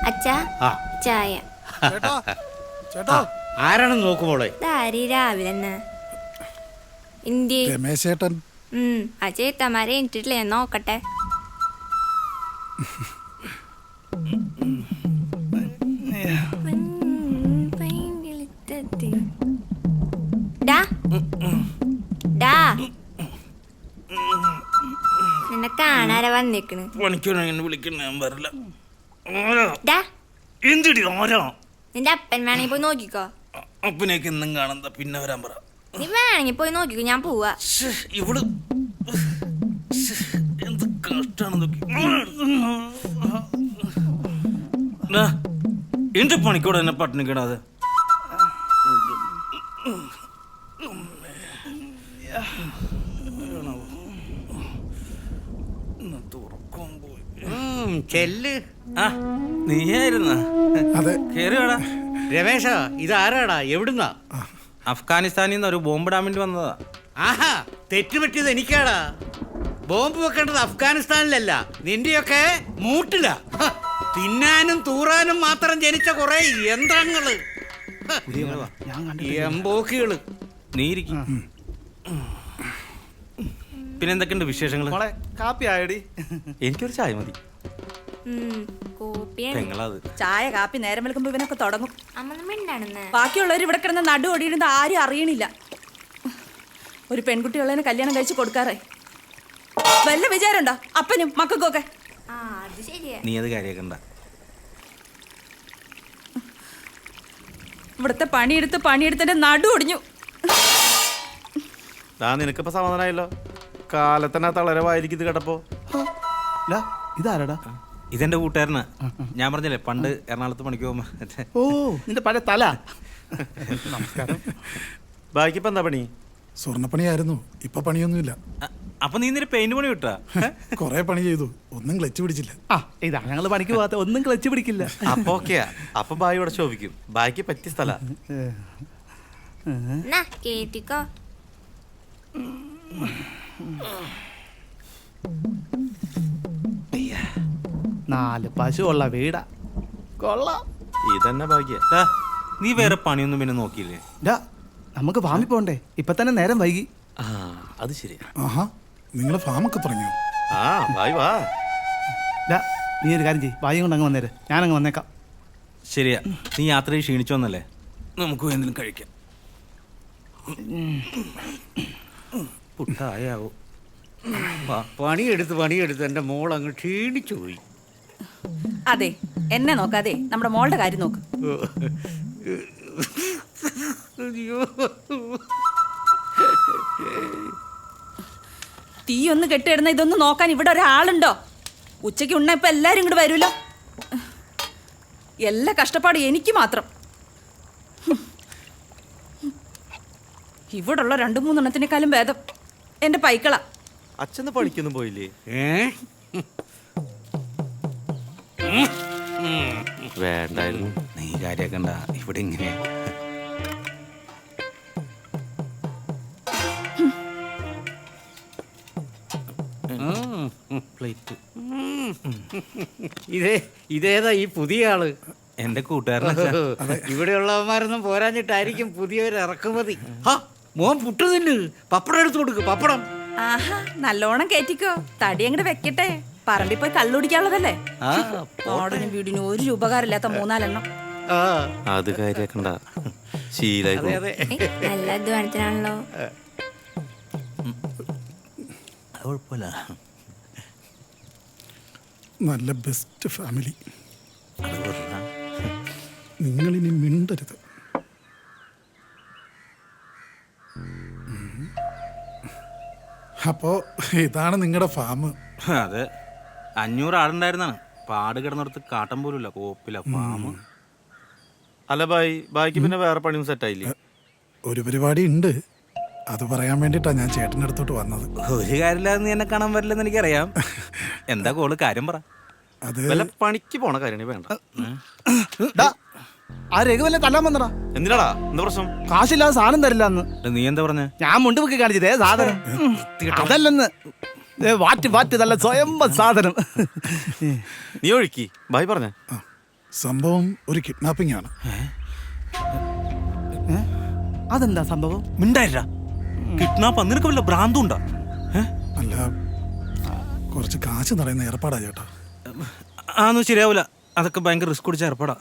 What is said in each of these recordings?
അച്ഛാ ചായ. ചേട്ടാ ആരാണെന്ന് നോക്കുമോളെ? രാവിലെ രമേശേട്ടൻ. ആ ചേത്തമാരെ എനിട്ടിട്ടില്ലേ നോക്കട്ടെ. നിന്നെ കാണാരാ വന്നേക്കണ്? നിന്റെ അപ്പൻ വേണമെങ്കിൽ പോയി നോക്കിക്കോ. അപ്പനേക്ക് ഇന്നും കാണുന്ന പിന്നെ വരാൻ പറ. നീ വേണമെങ്കിൽ പോയി നോക്കിക്കോ, ഞാൻ പോവാ. ഇവള് എന്ത് കഷ്ടാണ് നോക്കി. എന്റെ പണിക്കൂടെ എന്നെ പട്ടിണി കിടാതെ. നീയായിരുന്ന കേറിയാടാ. രമേശ, ഇതാരാടാ? എവിടുന്നാ? അഫ്ഗാനിസ്ഥാനിൽ നിന്ന് ഒരു ബോംബിടാൻ വേണ്ടി വന്നതാ. ആഹാ, തെറ്റുപറ്റിയത് എനിക്കാടാ. ബോംബ് വെക്കേണ്ടത് അഫ്ഗാനിസ്ഥാനിലല്ല, നിന്റെയൊക്കെ മൂട്ടില. തിന്നാനും തൂറാനും മാത്രം ജനിച്ച കുറെ യന്ത്രങ്ങള്, എംബോക്കികള്. നീ ഇരിക്കും. പിന്നെ എന്തൊക്കെയുണ്ട് വിശേഷങ്ങള്? കാപ്പി ആയടി? എനിക്കൊരു ചായ മതി. ചായ കാപ്പി നേരം വിളിക്കുമ്പോ ഇവനൊക്കെ തുടങ്ങും. ബാക്കിയുള്ളവർ ഇവിടെ കിടന്ന് നടു ഒടിയിരുന്ന ആരും അറിയണില്ല. ഒരു പെൺകുട്ടിയുള്ളതിന് കല്യാണം കഴിച്ച് കൊടുക്കാറേ വല്ല വിചാരമുണ്ടോ അപ്പനും മക്കൾക്കൊക്കെ? നീ അത് കാര്യാക്കണ്ട. ഇവിടുത്തെ പണിയെടുത്തിന്റെ നടു ഒടിഞ്ഞു. നിനക്കിപ്പോ സമാധാനായല്ലോ. കാലത്തന്നെ തളരെ വായിരിക്കും ഇത് കേട്ടപ്പോ. ഇതാരടാ? ഇതെന്റെ കൂട്ടുകാരനാ. ഞാൻ പറഞ്ഞില്ലേ പണ്ട് എറണാകുളത്ത് പണിക്ക് പോകുമ്പോ. ഓ, നിന്റെ പഴയ തല. നമസ്കാരം. ബാക്കിപ്പോ എന്താ പണി? സ്വർണ്ണപ്പണിയായിരുന്നു, ഇപ്പൊ പണിയൊന്നുമില്ല. അപ്പൊ നീ ഇന്നലെ പെയിന്റ് പണി വിട്ടാ? കൊറേ പണി ചെയ്തു, ഒന്നും ക്ലച്ച് പിടിച്ചില്ല. ഇതാ ഞങ്ങള് പണിക്ക് പോകാത്ത, ഒന്നും ക്ലച്ച് പിടിക്കില്ല. അപ്പൊ ഓക്കെയാ. അപ്പൊ ബായി ഇവിടെ ശോഭിക്കും. ബായിക്ക് പറ്റിയ സ്ഥല. കേട്ടിക്കോ. നാല് പശു ഉള്ള വീടാ. കൊള്ളാം. ഇതന്നെ ഭാഗ്യ. നീ വേറെ പണിയൊന്നും പിന്നെ നോക്കിയില്ലേ? നമുക്ക് ഫാമിൽ പോണ്ടേ? ഇപ്പൊ തന്നെ നേരം വൈകി. അത് ശരിയാ. ആഹാ, നിങ്ങള് ഫാമൊക്കെ തുടങ്ങിയോ? ബായ് വാ. നീ ഒരു കാര്യം ചെയ്യ്, ബായി കൊണ്ട് അങ്ങ് വന്നേര്, ഞാനങ്ങ് വന്നേക്കാം. ശരിയാ, നീ യാത്രയിൽ ക്ഷീണിച്ചോന്നല്ലേ, നമുക്ക് എന്തെങ്കിലും കഴിക്കാം. പുട്ടായാവോ? പണിയെടുത്ത് എന്റെ മോൾ അങ്ങ് ക്ഷീണിച്ചു പോയി. അതെ, എന്നെ നോക്കാതെ നമ്മുടെ മോളുടെ കാര്യം നോക്ക്. തീ ഒന്ന് കെട്ടിയിടുന്ന ഇതൊന്ന് നോക്കാൻ ഇവിടെ ഒരാളുണ്ടോ? ഉച്ചയ്ക്ക് ഉണ്ണ ഇപ്പൊ എല്ലാരും ഇങ്ങോട്ട് വരുമല്ലോ. എല്ലാ കഷ്ടപ്പാടും എനിക്ക് മാത്രം. ഇവിടുള്ള 2-3 എണ്ണത്തിനേക്കാളും ഭേദം എന്റെ പൈക്കള. അച്ഛന്ന് പണിക്കൊന്നും പോയില്ലേ? വേണ്ടായിരുന്നു. നീ കാര്യാക്കണ്ട, ഇവിടെ ഇങ്ങനെ. ഇതേതാ ഈ പുതിയ ആള്? എന്റെ കൂട്ടുകാരൻ. ഇവിടെയുള്ളവന്മാരൊന്നും പോരാഞ്ഞിട്ടായിരിക്കും പുതിയൊരു ഇറക്കുമതി. മോൻ പുട്ട് തിന്ന്, പപ്പടം എടുത്തു കൊടുക്ക്. പപ്പടം ആഹാ, നല്ലോണം കേറ്റിക്കോ. തടി അങ്ങോട്ട് വെക്കട്ടെ. പറമ്പിൽ പോയി കള്ളുടിക്കാനുള്ളതല്ലേ. ഓടനും വീടിനും ഒരു ഉപകാരമില്ലാത്ത 3-4 എണ്ണം. അത് കാര്യാക്കണ്ട, ശീലായി. നല്ല അധ്വാനത്തിനാണല്ലോ. കുഴപ്പമില്ല. നല്ല ബെസ്റ്റ് ഫാമിലി. നിങ്ങളിനി മിണ്ടരുത്. അപ്പോ ഇതാണ് നിങ്ങളുടെ ഫാം? അതെ, 500 ആടുണ്ടായിരുന്നാണ്. പാട് കിടന്നിടത്ത് കാട്ടം പോലുമില്ല, കോപ്പില്ല ഫാം. അല്ല ബായിക്ക് പിന്നെ വേറെ പണിയൊന്നും സെറ്റായില്ലേ? ഒരു പരിപാടി ഉണ്ട്, അത് പറയാൻ വേണ്ടിട്ടാ ഞാൻ ചേട്ടൻ്റെ അടുത്തോട്ട് വന്നത്. ഒരു കാര്യമില്ലാതെ നീ എന്നെ കാണാൻ വരില്ലെന്ന് എനിക്കറിയാം. എന്താ കോള്? കാര്യം പറ. അത് വല്ല പണിക്ക് പോണ കാര്യം വേണ്ട. ആ രഘുവല്ലേ തല്ലാൻ വന്നടാ. എന്തിനാടാ? എന്താ പ്രശ്നം? കാശില്ലാതെ സാധനം തരില്ല എന്ന്. നീ എന്താ പറഞ്ഞ? ഞാൻ മുണ്ട് പൊക്കി കാണിച്ചതേ സാധനം അതല്ലെന്ന്. വാറ്റ് നല്ല സ്വയം സാധനം. നീ ഒഴുക്കി ബായി പറഞ്ഞ. സംഭവം ഒരു കിഡ്നാപ്പിംഗ് ആണ്. അതെന്താ സംഭവം? മിണ്ടായില്ല. കിഡ്നാപ്പ് നിനക്ക് വല്ല ഭ്രാന്തുണ്ടാ? അല്ല, കുറച്ച് കാശ് നിറയുന്ന ഏർപ്പാടാ ചേട്ടാ. അതൊന്നും ശരിയാവൂല. അതൊക്കെ ഭയങ്കര റിസ്ക് പിടിച്ച ഏർപ്പാടാ.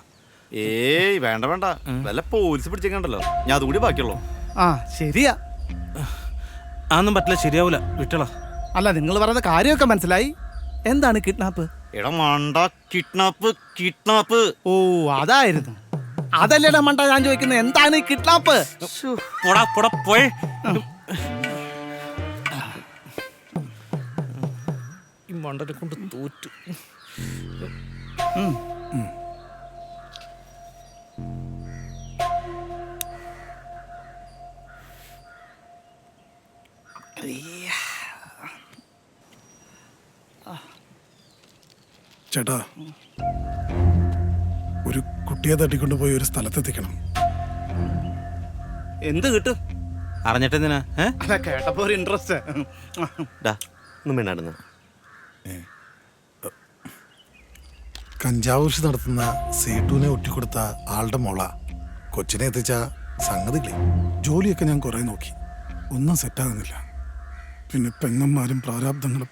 ഏയ് വേണ്ട വേണ്ട, വല്ല പോലീസ് പിടിച്ചേക്കണ്ടല്ലോ. ഞാൻ അതുകൂടി ബാക്കിയുള്ളൂ. ആ ശരിയാ. അതൊന്നും പറ്റില്ല, ശരിയാവൂല, വിട്ടളാ. അല്ല, നിങ്ങൾ പറയുന്ന കാര്യമൊക്കെ മനസ്സിലായി. എന്താണ് കിഡ്നാപ്പ്? എടാ മണ്ട, കിഡ്നാപ്പ് കിഡ്നാപ്പ്. ഓ അതായിരുന്നു. അതല്ലേടാ മണ്ട ഞാൻ ചോദിക്കുന്നത്, എന്താണ് കിഡ്നാപ്പ്? പോടാ പോടാ പോയേ. ഈ മണ്ടനെ കൊണ്ട് തോറ്റു. ചേട്ടാ, ഒരു കുട്ടിയെ തട്ടിക്കൊണ്ടുപോയി ഒരു സ്ഥലത്തെത്തിക്കണം. എന്ത് കിട്ടും? അറിഞ്ഞിട്ടെന്തിനാ? അല്ല, കേട്ടപ്പോ ഒരു ഇൻട്രസ്റ്റ്. ഡാ ഒന്നും വേണ്ടായിരുന്നു. കഞ്ചാവ് കൃഷി നടത്തുന്ന സേട്ടുവിനെ ഒറ്റിക്കൊടുത്ത ആളുടെ മോള കൊച്ചിനെ എത്തിച്ച സംഗതിയില്ലേ. ജോലിയൊക്കെ ഞാൻ കുറേ നോക്കി, ഒന്നും സെറ്റാകുന്നില്ല. പിന്നെ പെങ്ങന്മാരും പ്രാരാബ്ദങ്ങളും.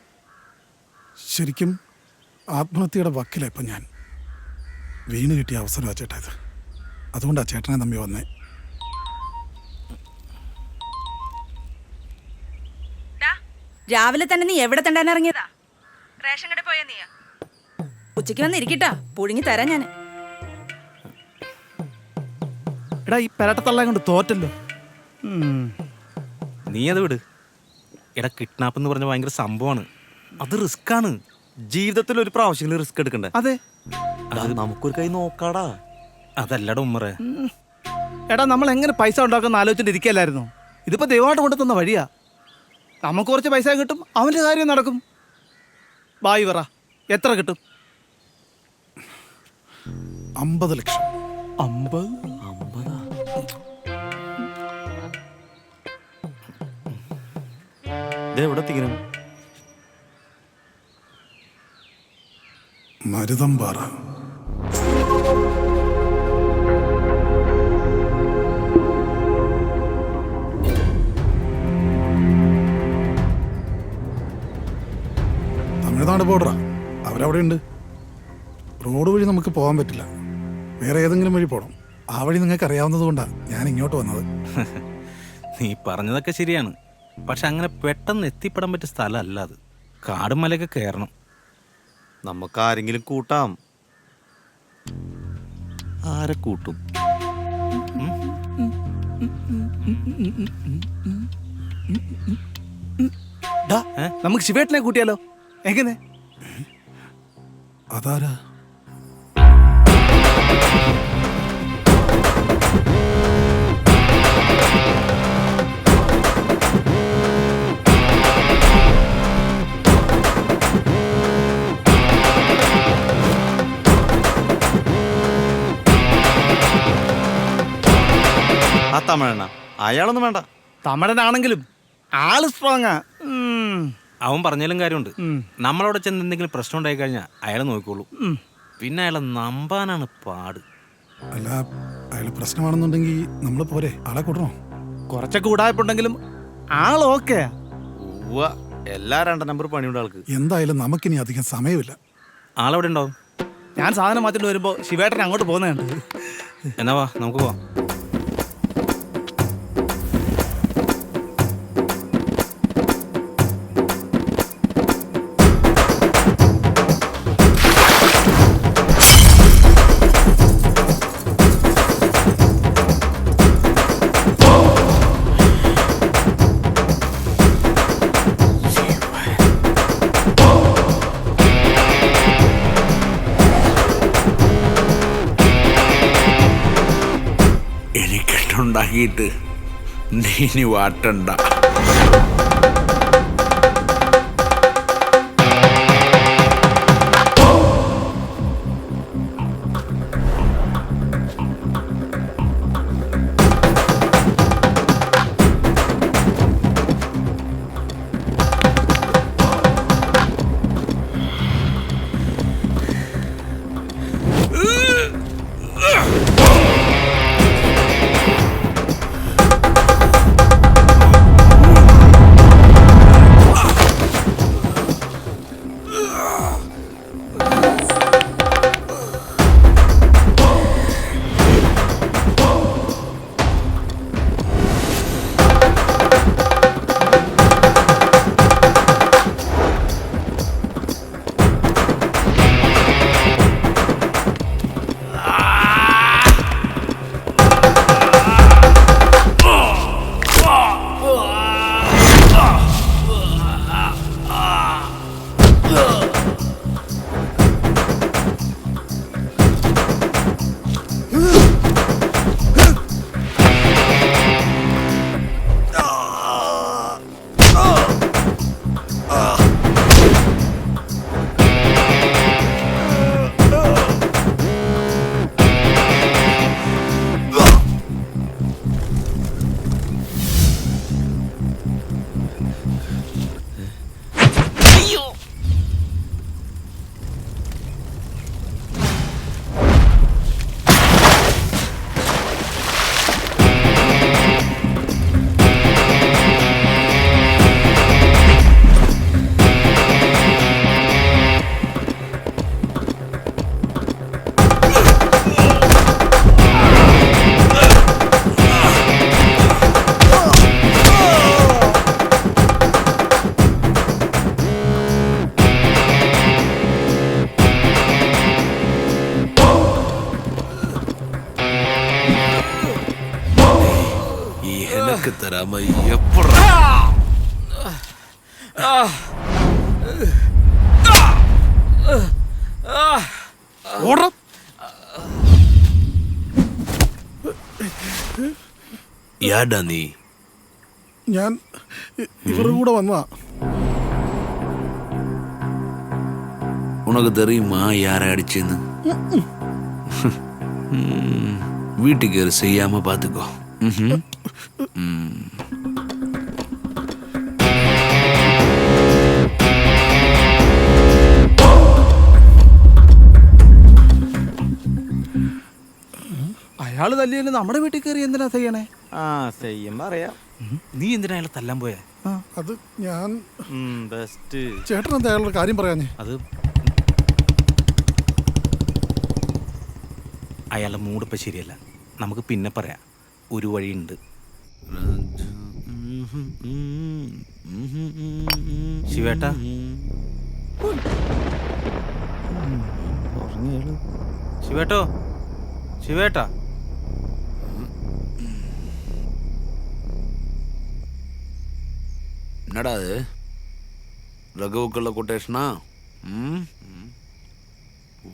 ശരിക്കും ആത്മഹത്യയുടെ വക്കില ഇപ്പം ഞാൻ. വീണ് കിട്ടിയ അവസരമാണ് ചേട്ടാ ഇത്. അതുകൊണ്ടാണ് ചേട്ടനെ തമ്മി വന്നേ. രാവിലെ തന്നെ നീ എവിടെ തണ്ടാൻ ഇറങ്ങിയതാ? റേഷൻ കട പോയാ നീയാ? ഉച്ചയ്ക്ക് വന്നിരിക്കട്ടാ, പുഴുങ്ങി തരാം ഞാൻ. എടാ, ഈ പെരട്ടത്തള്ളാൻ കൊണ്ട് തോറ്റല്ലോ. നീ അത് വിട്. എടാ, കിഡ്നാപ്പ് എന്ന് പറഞ്ഞ ഭയങ്കര സംഭവമാണ്. അത് റിസ്ക്കാണ്. ജീവിതത്തിൽ ഒരു പ്രാവശ്യം റിസ്ക് എടുക്കണ്ടേ? അതെ. നമുക്കൊരു കൈ നോക്കാടാ. അതല്ലടാ ഉമ്മറേ. എടാ, നമ്മൾ എങ്ങനെ പൈസ ഉണ്ടാക്കുന്ന ആലോചിച്ചിട്ട് ഇരിക്കല്ലായിരുന്നു. ഇതിപ്പോ ദൈവമായിട്ട് കൊണ്ടു തന്ന വഴിയാ. നമുക്ക് കുറച്ച് പൈസ കിട്ടും, അവന്റെ കാര്യം നടക്കും. ബായി പറ, എത്ര കിട്ടും? 50 ലക്ഷം. 50? എവിടെ എത്തിക്കണം? മരുതമ്പാറ. തമിഴ്നാട് ബോർഡറാ. അവരവിടെ ഉണ്ട്. റോഡ് വഴി നമുക്ക് പോകാൻ പറ്റില്ല, വേറെ ഏതെങ്കിലും വഴി പോകണം. ആ വഴി നിങ്ങൾക്ക് അറിയാവുന്നത് കൊണ്ടാണ് ഞാൻ ഇങ്ങോട്ട് വന്നത്. നീ പറഞ്ഞതൊക്കെ ശരിയാണ്. പക്ഷെ അങ്ങനെ പെട്ടെന്ന് എത്തിപ്പെടാൻ പറ്റിയ സ്ഥലമല്ല അത്. കാടും മലയൊക്കെ കയറണം. നമുക്ക് ആരെങ്കിലും കൂട്ടാം. ആരെ കൂട്ടും? നമുക്ക് ശിവേട്ടനെ കൂട്ടിയാലോ? എങ്ങനെ? അതാരാ? ആ തമിഴണ്ണ, അയാളൊന്നും വേണ്ട. തമിഴനാണെങ്കിലും ആള് സ്ട്രോങ്ങാ. അവൻ പറഞ്ഞാലും കാര്യമുണ്ട്. നമ്മളവിടെ ചെന്ന് എന്തെങ്കിലും പ്രശ്നം ഉണ്ടായി കഴിഞ്ഞാൽ അയാൾ നോക്കിക്കോളൂ. പിന്നെ അയാളെ നമ്പാനാണ് പാട്. അല്ല, അയാൾ പ്രശ്നമാണെന്നുണ്ടെങ്കിൽ നമ്മൾ പോരെ, ആളെ കൂട്ടണോ? കുറച്ചൊക്കെ ഉടായ്പുണ്ടെങ്കിലും ആൾ ഓക്കെ. എല്ലാ 2 നമ്പർ പണിയുണ്ട് ആൾക്ക്. എന്തായാലും നമുക്കിനി അധികം സമയമില്ല. ആളെവിടെ ഉണ്ടാവും? ഞാൻ സാധനം മാറ്റിട്ട് വരുമ്പോ ശിവേട്ടൻ അങ്ങോട്ട് പോകുന്നുണ്ട്. എന്നാ വാ, നമുക്ക് പോവാം. ഉണ്ടാക്കിയിട്ട് നീ വാട്ടണ്ട. இல்லாம எப்படி ഓടാ. யாடா நீ ഞാൻ ഇവരുടെ കൂടെ വന്നതാ. உனக்கு தெரியுமா யாரை அடிச்சேன்னு வீட்டுக்கு ஒரு செய்யாம பாத்துக்கோ. അയാള് തല്ലിയല്ലേ നമ്മുടെ വീട്ടിൽ കയറി എന്തിനാ ചെയ്യണേ? ആ ചെയ്യുമ്പോ അറിയാം. നീ എന്തിനാ അയാളെ തല്ലാൻ പോയെ? അത് ഞാൻ ബെസ്റ്റ്. ചേട്ടൻ എന്താ അയാളുടെ കാര്യം പറയാഞ്ഞേ? അത് അയാളുടെ മൂടിപ്പോൾ ശരിയല്ല. നമുക്ക് പിന്നെ പറയാം. ഒരു വഴിയുണ്ട്. ശിവേട്ടാ, ശിവേട്ടോ, ശിവേട്ടാ. என்னடா அது ரகுவுக்குள்ள கொட்டேஷனா?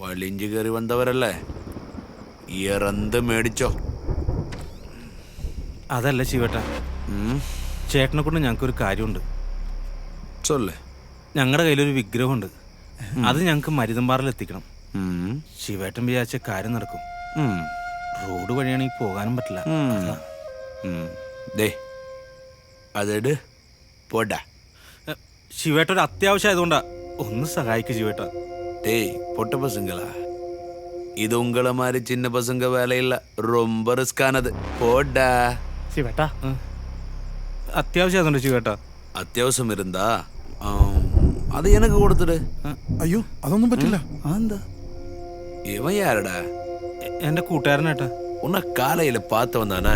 വലിഞ്ചു കയറി വന്നവരല്ലേ, ഇറന്ത് മേടിച്ചോ. അതല്ല ശിവേട്ടാ, ചേട്ടനെ കൊണ്ട് ഞങ്ങൾക്കൊരു കാര്യമുണ്ട്. ചൊല്ലേ. ഞങ്ങളുടെ കയ്യിലൊരു വിഗ്രഹമുണ്ട്. അത് ഞങ്ങൾക്ക് മരുതമ്പാറിൽ എത്തിക്കണം. ശിവേട്ടൻ വിചാരിച്ച കാര്യം നടക്കും. റോഡ് വഴിയാണെങ്കിൽ പോകാനും പറ്റില്ല. ദേ അതെട് പോടാ. ശിവേട്ട ഒരു അത്യാവശ്യം ആയതുകൊണ്ടാ. ഒന്ന് സഹായിക്ക് ശിവേട്ട. டேய் பொட்ட பசங்களா, இது உங்களை மாதிரி சின்ன பசங்க வேலையில்ல, ரொம்ப ரிஸ்கானது. போடா. ശിവേട്ടാ, അത്യാവശ്യം ആയതുകൊണ്ട് ശിവേട്ട. அத்தியாவசியம் இருந்தா அது எனக்கு கொடுத்துடு. അയ്യോ അതൊന്നും പറ്റില്ല. എന്താ இவன் யாருடா? എന്റെ കൂട്ടുകാരനേട്ടാ. உன்னை காலையில பார்த்தவன் தானே?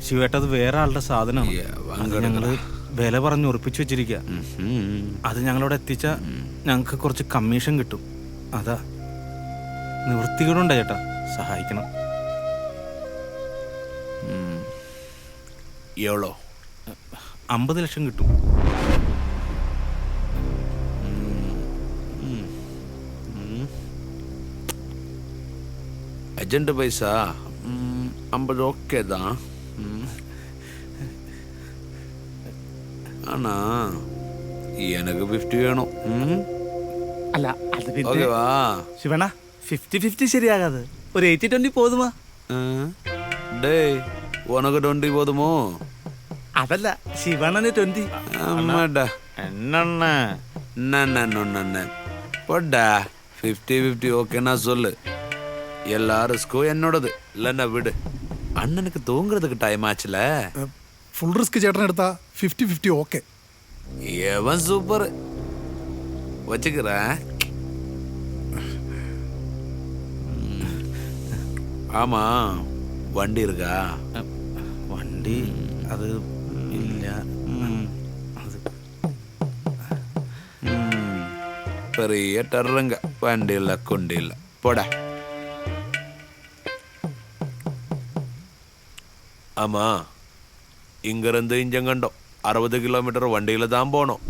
ശിവേട്ട, അത് വേറെ ആളുടെ സാധനമാണ്. ഞങ്ങള് വില പറഞ്ഞ് ഉറപ്പിച്ചു വെച്ചിരിക്കുക. അത് ഞങ്ങളോട് എത്തിച്ച ഞങ്ങൾക്ക് കുറച്ച് കമ്മീഷൻ കിട്ടും. അതാ നിവൃത്തികളുണ്ട് ചേട്ടാ, സഹായിക്കണം. எவ்வளோ? 50 ലക്ഷം കിട്ടും. அஜெண்ட் பைசா 50 ஓகே தான். ஆனா எனக்கு 50 வேணும். അല്ല അത് പിന്നെ ஓகேவா? ശിവണ 50-50 ശരിയാകാതെ ഒരു 80-20 പോതുമാ. டேய் உனக்கு 20 போதுமோ? അതല്ല ശിവണന് 20. ஆமாடா. എണ്ണ என்ன போடா. 50-50 ஓகேன்னா சொல்லு. எல்லா ரிஸ்க்கும் என்னோடது, இல்லைன்னா விடு. அண்ணனுக்கு தூங்குறதுக்கு டைம் ஆச்சுல. ഫുൾ റിസ്ക് ചേട്ടൻ എടുത്താ 50-50 ഓക്കെ. எவன் சூப்பர் வச்சுக்கிறேன். ஆமா, வண்டி இருக்கா? വണ്ടി അത് ഇല്ല. അത് பெரிய டர்றங்க. வண்டி இல்லை கொண்டி இல்லை. போட. ஆமா, இங்கிருந்து இஞ்சங்கண்டம் 60 கிலோமீட்டர் வண்டியில தான் போனோம்.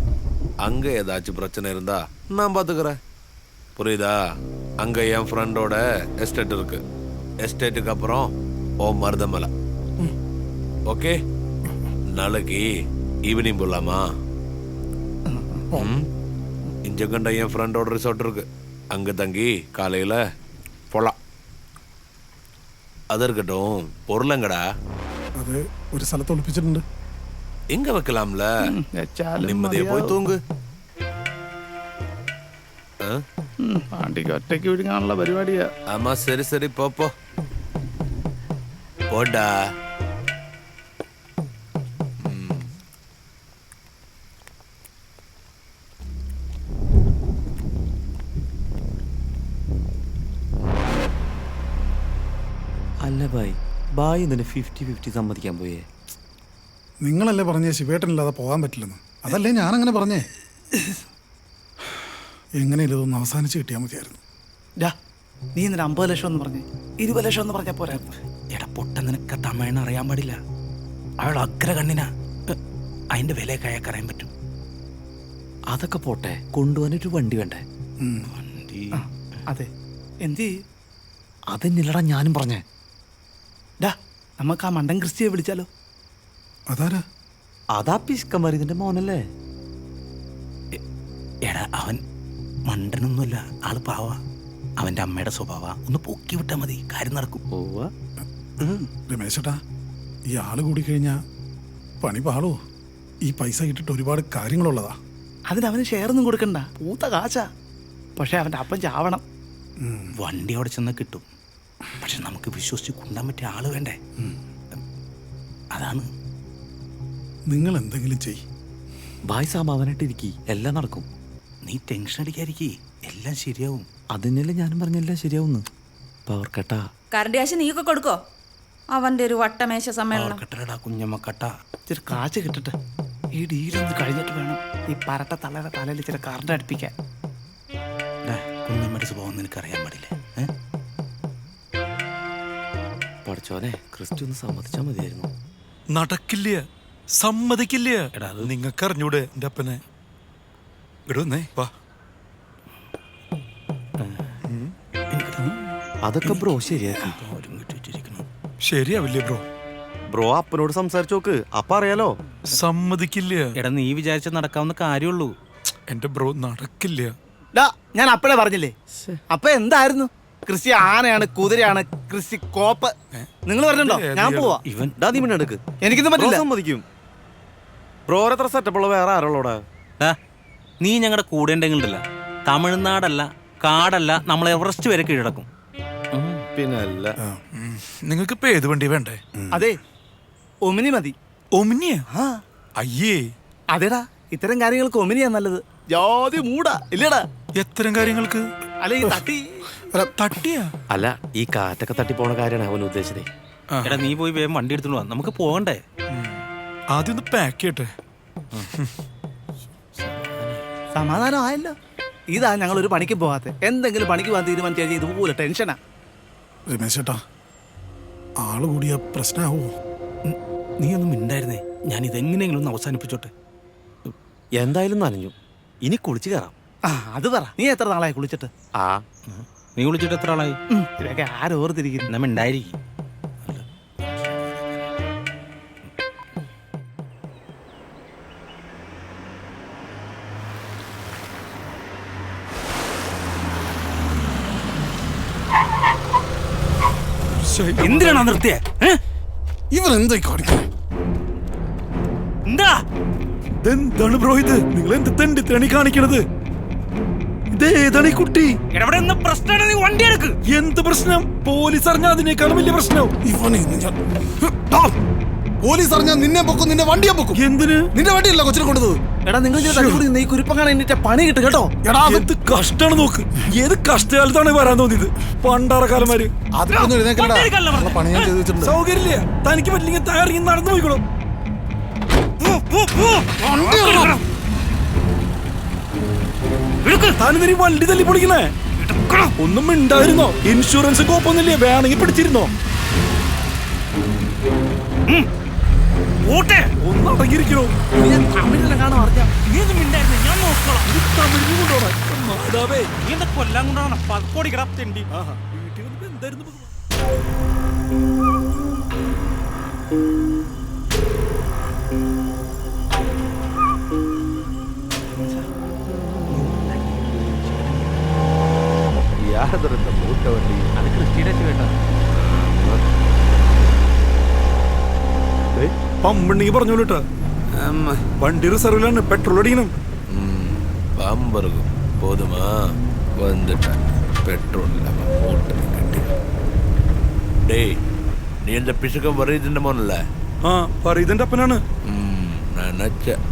அங்க ஏதாச்சும் பிரச்சனை இருந்தா நான் பாத்துக்கிறேன். புரியுதா? அங்க என் ஃப்ரெண்டோட எஸ்டேட் இருக்கு. எஸ்டேட்டுக்கு அப்புறம் ஓ மருதமலை. ஓகே, நாளைக்கு ஈவினிங் போலாமா? இஞ்சங்கண்டம் என் ஃப்ரெண்டோட ரிசார்ட் இருக்கு. அங்க தங்கி காலையில போலாம். அது இருக்கட்டும், பொருளங்கடா അത് ഒരു സ്ഥലത്ത് ഒളിപ്പിച്ചിട്ടുണ്ട്. எங்க வைக்கலாம்ல? വെച്ചാലും நிம்மதியா போய் தூங்கு. പാണ്ടിക്ക് ഒറ്റയ്ക്ക് വിഴുങ്ങാനുള്ള പരിപാടിയാ. ஆமா, சரி சரி, போப்போ போடா. അല്ല ബായി ഇതിന് 50-50 സമ്മതിക്കാൻ പോയേ? നിങ്ങളല്ലേ പറഞ്ഞേ ശിവേട്ടനില്ലാതെ പോകാൻ പറ്റില്ലെന്ന്? അതല്ലേ ഞാനങ്ങനെ പറഞ്ഞേ. എങ്ങനെയല്ല ഇതൊന്ന് അവസാനിച്ച് കിട്ടിയാൽ മതിയായിരുന്നു. നീ ഇന്നലെ 50 ലക്ഷം എന്ന് പറഞ്ഞേ, 20 ലക്ഷം എന്ന് പറഞ്ഞാൽ പോരാ. എടാ പൊട്ട, നിനക്ക് തമിഴ്ന്ന് അറിയാൻ പാടില്ല. അവൾ അഗ്ര കണ്ണിനാ. അതിന്റെ വിലയൊക്കെ അയാൾക്ക് അറിയാൻ പറ്റും. അതൊക്കെ പോട്ടെ, കൊണ്ടുപോകാനൊരു വണ്ടി വേണ്ടേ? വണ്ടി അതെ, എന്ത് ചെയ്യും? അതെന്നില്ലടാ ഞാനും പറഞ്ഞേ. ഡാ, നമുക്ക് ആ മണ്ടൻ ക്രിസ്റ്റിയെ വിളിച്ചാലോ? അതാരാ? അതാ പിസ്കമറിതിന്റെ മോനല്ലേ? എടാ, അവൻ മണ്ടനൊന്നുമല്ല, ആള് പാവാ. അവന്റെ അമ്മയുടെ സ്വഭാവ ഒന്ന് പൊക്കി വിട്ടാ മതി, കാര്യം നടക്കും. രമേശേട്ടാ, ഈ ആള് കൂടി കഴിഞ്ഞാ പണി പാളോ? ഈ പൈസ കിട്ടിട്ട് ഒരുപാട് കാര്യങ്ങളുള്ളതാ. അതിനവന് ഷെയർ ഒന്നും കൊടുക്കണ്ട, പൂത്ത കാശാ. പക്ഷെ അവന്റെ അപ്പം ചാവണം. വണ്ടി അവിടെ ചെന്നാൽ കിട്ടും, പക്ഷെ നമുക്ക് വിശ്വസിച്ച് കൊണ്ടാൻ പറ്റിയ ആള് വേണ്ടേ? അതാണ്. നിങ്ങൾ എന്തെങ്കിലും ചെയ്. ഭായ് സമാധാനായിട്ട് ഇരിക്കി, എല്ലാം നടക്കും. നീ ടെൻഷൻ അടിക്കാതിരിക്കേ, എല്ലാം ശരിയാവും. അതിനല്ലേ ഞാനും പറഞ്ഞെല്ലാം ശരിയാവുന്നു. പവർ കട്ടാ. കറണ്ട് കാശ് നീയൊക്കെ കൊടുക്കോ? അവന്റെ ഒരു വട്ടമേശ സമ്മേളനം. കട്ടടാ കുഞ്ഞമ്മ കട്ട. ഇച്ചിരി കാശ് കിട്ടട്ടെ. ഈ ഡീലൊന്ന് കഴിഞ്ഞിട്ട് വേണം ഈ പരട്ട തലയുടെ തലയിൽ ഇച്ചിരി കറണ്ട് അടുപ്പിക്കാൻ. കുഞ്ഞമ്മയുടെ സ്വഭാവം നിനക്ക് അറിയാൻ പാടില്ലേ? പഠിച്ചോനെ, ക്രിസ്റ്റി ഒന്ന് സമ്മതിച്ചാ മതിയായിരുന്നു. നടക്കില്ല, സമ്മതിക്കില്ല. എടാ, അത് നിങ്ങൾക്ക് അറിഞ്ഞൂടെ എന്റെ അപ്പനെ? ഇടുന്നേ വാ. അതൊക്കെ ബ്രോ ശരിയാക്കി. ശരിയാവില്ലേ ബ്രോ? ബ്രോ അപ്പനോട് സംസാരിച്ചു നോക്ക്, അപ്പ അറിയാലോ. സമ്മതിക്കില്ല. എടാ, നീ വിചാരിച്ച നടക്കാവുന്ന കാര്യമുള്ളൂ. എന്റെ ബ്രോ നടക്കില്ല. ഡാ, ഞാൻ അപ്പഴേ പറഞ്ഞില്ലേ? അപ്പൊ എന്തായിരുന്നു? ക്രിസ്റ്റി ആനയാണ്, കുതിരയാണ്, ക്രിസ്റ്റി കോപ്പ്. നിങ്ങൾ പറഞ്ഞോ? ഞാൻ പോവാ. ഇവൻ നീ പിന്നെ എടുക്ക്. എനിക്കൊന്നും ബ്രോ പറ്റില്ല. സമ്മതിക്കും. ബ്രോ എത്ര സെറ്റപ്പുള്ള വേറെ ആരോളോടാ? നീ ഞങ്ങളുടെ കൂടെ ഉണ്ടെങ്കിലല്ല, തമിഴ്നാടല്ല കാടല്ല, നമ്മൾ എവറസ്റ്റ് വരെ കീഴടക്കും. പിന്നല്ല. നിങ്ങൾക്ക് ഇപ്പൊ ഏത് വണ്ടി വേണ്ടേ? അതെ, ഒമിനി മതി. ഒമിനിയ? ആ, അയ്യേ, അതെടാ, ഇത്തരം കാര്യങ്ങൾക്ക് ഒമിനിയാ നല്ലത്. ജാതി മൂടാ ഇല്ലടാ. എത്തരം കാര്യങ്ങൾക്ക്? അല്ല, ഈ തട്ടി തട്ടിയാ? അല്ല, ഈ കാറ്റൊക്കെ തട്ടിപ്പോണ കാര്യമാണ് അവൻ ഉദ്ദേശിച്ചത്. എടാ, നീ പോയി വേഗം വണ്ടി എടുത്തോണ്ട് വാ, നമുക്ക് പോകണ്ടേ? ആദ്യം ഒന്ന് പാക്ക് ചെയ്യട്ടെ. സമാധാനം ആയല്ലോ. ഇതാ ഞങ്ങൾ ഒരു പണിക്ക് പോകാത്ത. എന്തെങ്കിലും പണിക്ക് പോകാൻ തീരുമാനിച്ചു കഴിഞ്ഞാൽ ഇതുപോലെ ടെൻഷനാ. രമേശേട്ടാ, ആള് കൂടിയ പ്രശ്നമാവോ? നീ ഒന്നും മിണ്ടായിരുന്നേ, ഞാൻ ഇതെങ്ങനെയെങ്കിലും ഒന്ന് അവസാനിപ്പിച്ചോട്ടെ. എന്തായാലും നനഞ്ഞു, ഇനി കുളിച്ചു കയറാം. ആ, അത് പറ. നീ എത്ര നാളായി കുളിച്ചിട്ട്? നീ വിളിച്ചിട്ട് എത്ര ആളായി? ഇതൊക്കെ ആരോർത്തിരിക്കുന്നു. നമ്മ ഉണ്ടായിരിക്കും. എന്തിനാണോ നിർത്തിയേ? ഇവർ എന്തായി കാണിക്കണേ? എന്താ എന്താണ് ബ്രോ ഇത്? നിങ്ങൾ എന്ത് തെണ്ടിത്തരണി കാണിക്കണത്? ഇതേതാണ് ഈ കുട്ടി? പ്രശ്നം? വണ്ടി എടുക്ക്. എന്ത് പ്രശ്നം? പോലീസ് അറിഞ്ഞാൽ അതിനേക്കാളും വലിയ പ്രശ്നം. ഇവനെ പോലീസ് അറിഞ്ഞാൽ നിന്നെ പൊക്കും, നിന്റെ വണ്ടിയെ പൊക്കും. എന്തിന്? നിന്റെ വണ്ടിയല്ല കൊച്ചിനെ കൊണ്ടത്. എടാ, നിങ്ങൾ ഈ കുരിപ്പം കാണാൻ എന്നിട്ട് പണി കിട്ടും കേട്ടോ. എടാ, എന്ത് കഷ്ടാണ് നോക്ക്. ഏത് കഷ്ടകാലത്താണ് വരാൻ തോന്നിയത്? പണ്ടാറക്കാലന്മാര്. അതിലൊന്നും എഴുന്നേക്കലടാ. പണി ഞാൻ ചെയ്ത് വെച്ചിട്ടുണ്ട്. സൗകര്യമില്ല. തനിക്ക് പറ്റില്ലെങ്കിൽ തയ്യാറി നടന്നു പോയിക്കോളൂ. താനിതിരി വണ്ടി തല്ലി പൊടിക്കണേ. ഒന്നും മിണ്ടായിരുന്നോ? ഇൻഷുറൻസ് കോപ്പൊന്നുമില്ലേ? വേണമെങ്കിൽ പിടിച്ചിരുന്നോ? ഒന്ന് അടങ്ങിയിരിക്കണോ? തമിഴിലെല്ലാം കാണാൻ അറിയാം. ഞാൻ നോക്കണം. തമിഴിന് കൊണ്ടുപോണേ. മാതാവേ, നീ എന്താ കൊല്ലാൻ കൊണ്ടാണ് പൽക്കോടി കിടത്തേണ്ടി? വീട്ടിൽ വന്നപ്പോ എന്തായിരുന്നു? അത് ക്രിസ്റ്റിയുടെ കേട്ടോ. പമ്പുണ്ടെങ്കിൽ പറഞ്ഞോളൂ കേട്ടോ. വണ്ടി റിസർവിലാണ്, പെട്രോൾ അടിക്കണം. பம்பருக்கும் போதுமா? வந்துட்டேன். பெட்ரோல் இல்லாமல் மூட்டை கட்டி. டேய், நீ இந்த பிசுக்கம் வரையுதுன்ற போனல? ആ പറയതിന്റെ അപ്പനാണ്. நான் நினச்சேன்.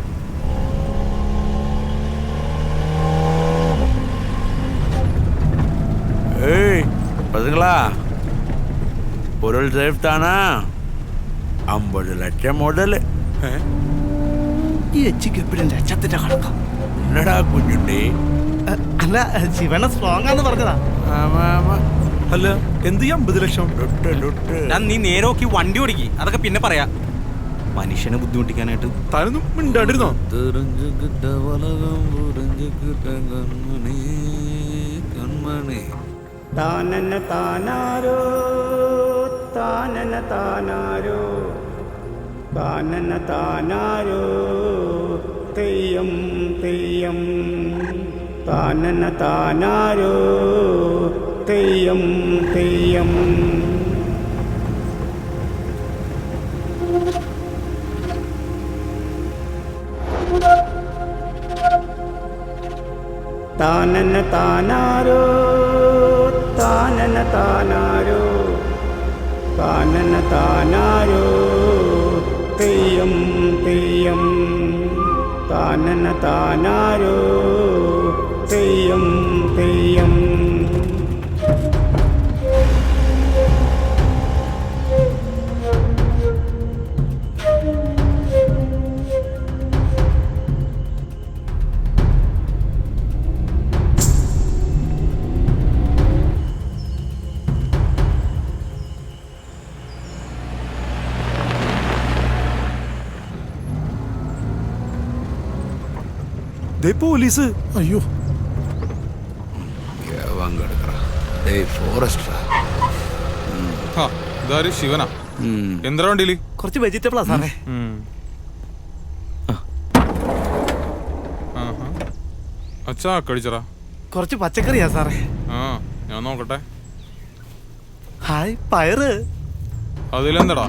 ஏய் பசங்களா, பொருள் சேஃப் தானா? 50 லட்சம் முதல். ഈ എച്ചിക്ക് എപ്പോഴും ലക്ഷത്തിന്റെ കണക്കാ. என்னடா குஞ்சுட்டி? അല്ല, ശിവനെ സ്ട്രോങ് ആന്ന് പറഞ്ഞതാ. ஆமா ஆமா. അല്ല എന്ത് ഈ 50 ലക്ഷം? നീ നേരോക്കി വണ്ടി ഓടിക്കി, അതൊക്കെ പിന്നെ പറയാ. മനുഷ്യനെ ബുദ്ധിമുട്ടിക്കാനായിട്ട് താനൊന്നും മിണ്ടാണ്ടിരുന്നോ? താനന താനാരോ താനന താനാരോ താനന താനാരോ തെയ്യം തെയ്യം താനന താനാരോ തെയ്യം തെയ്യം. താനന താനാരോ താനന താനാരോ താനന താനാരോ തെയ്യം തെയ്യം താനന താനാരോ തെയ്യം തെയ്യം. ദേ പോലീസ്. അയ്യോ ഇതാര് ശിവനാ? എന്താ വണ്ടിയില്? കുറച്ച് വെജിറ്റബിളാ സാറേ. അച്ഛാ കടിച്ചറാ. കുറച്ച് പച്ചക്കറിയാ സാറേ. ആ ഞാൻ നോക്കട്ടെ. ഹായ് പയറ്. അതിലെന്താടാ?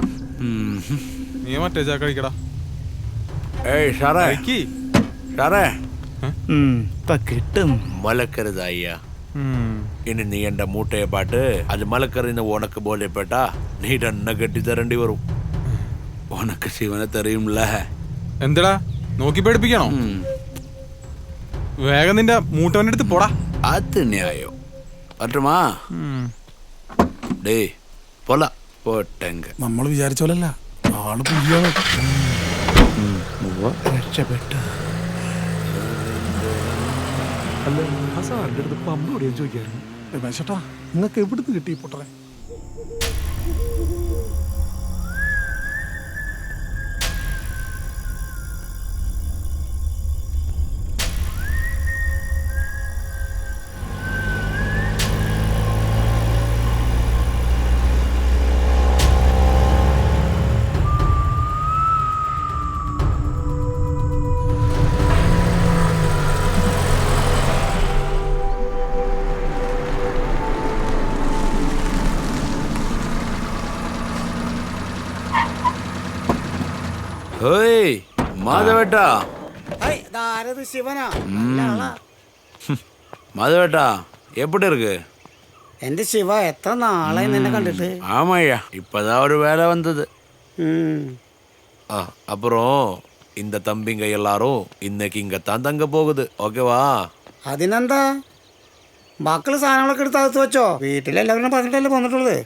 നീ മറ്റേ ചാക്ക കഴിക്കടാ. കിട്ടും. മലക്കരുതായ്യ. ഇനി നീ എന്റെ മൂട്ടയെ പാട്ട് അത് മലക്കറിയുന്ന ഉണക്ക് ബോധ്യപ്പെട്ടാ നീ തന്നെ കെട്ടിത്തരേണ്ടി വരും. ഉണക്ക് ശിവനെ തെറിയുംല. എന്താടാ നോക്കി പേടിപ്പിക്കണോ? വേഗം നിന്റെ മൂട്ടവന്റെ അടുത്ത് പോടാ. അത് ന്യായോ പറ്റുമാ? ഡേ പോല പോട്ടെങ്ക. നമ്മൾ വിചാരിച്ച പോലല്ല, ആള് പുലിയാണ്. രക്ഷപ്പെട്ടു. അല്ല ആ സാറിന്റെ അടുത്ത് പമ്പ് ഓടിയാൻ ചോദിക്കായിരുന്നു. രമേശേട്ടാ, നിങ്ങൾക്ക് എവിടുന്ന് കിട്ടി ഈ പൊട്ടറെ? ഓയ് മാധവേട്ടാ. ശിവനാ? മാധവേട്ടാ எப்படி இருக்கு? എന്റെ ശിവ, എത്ര നാളായി നിന്നെ കണ്ടിട്ട്. ஆமாய்யா இப்பதான் ஒரு வேலை வந்தது. அப்புறம் இந்த தம்பிங்க எல்லாரும் இன்னைக்கு இங்கத்தான் தங்க போகுது. ஓகேவா? അതിനെന്താ, മക്കള് സാധനങ്ങളൊക്കെ എടുത്ത് അകത്ത് വെച്ചോ. വീട്ടിലെല്ലാവരും പറഞ്ഞിട്ടല്ലേ പോന്നിട്ടുള്ളത്.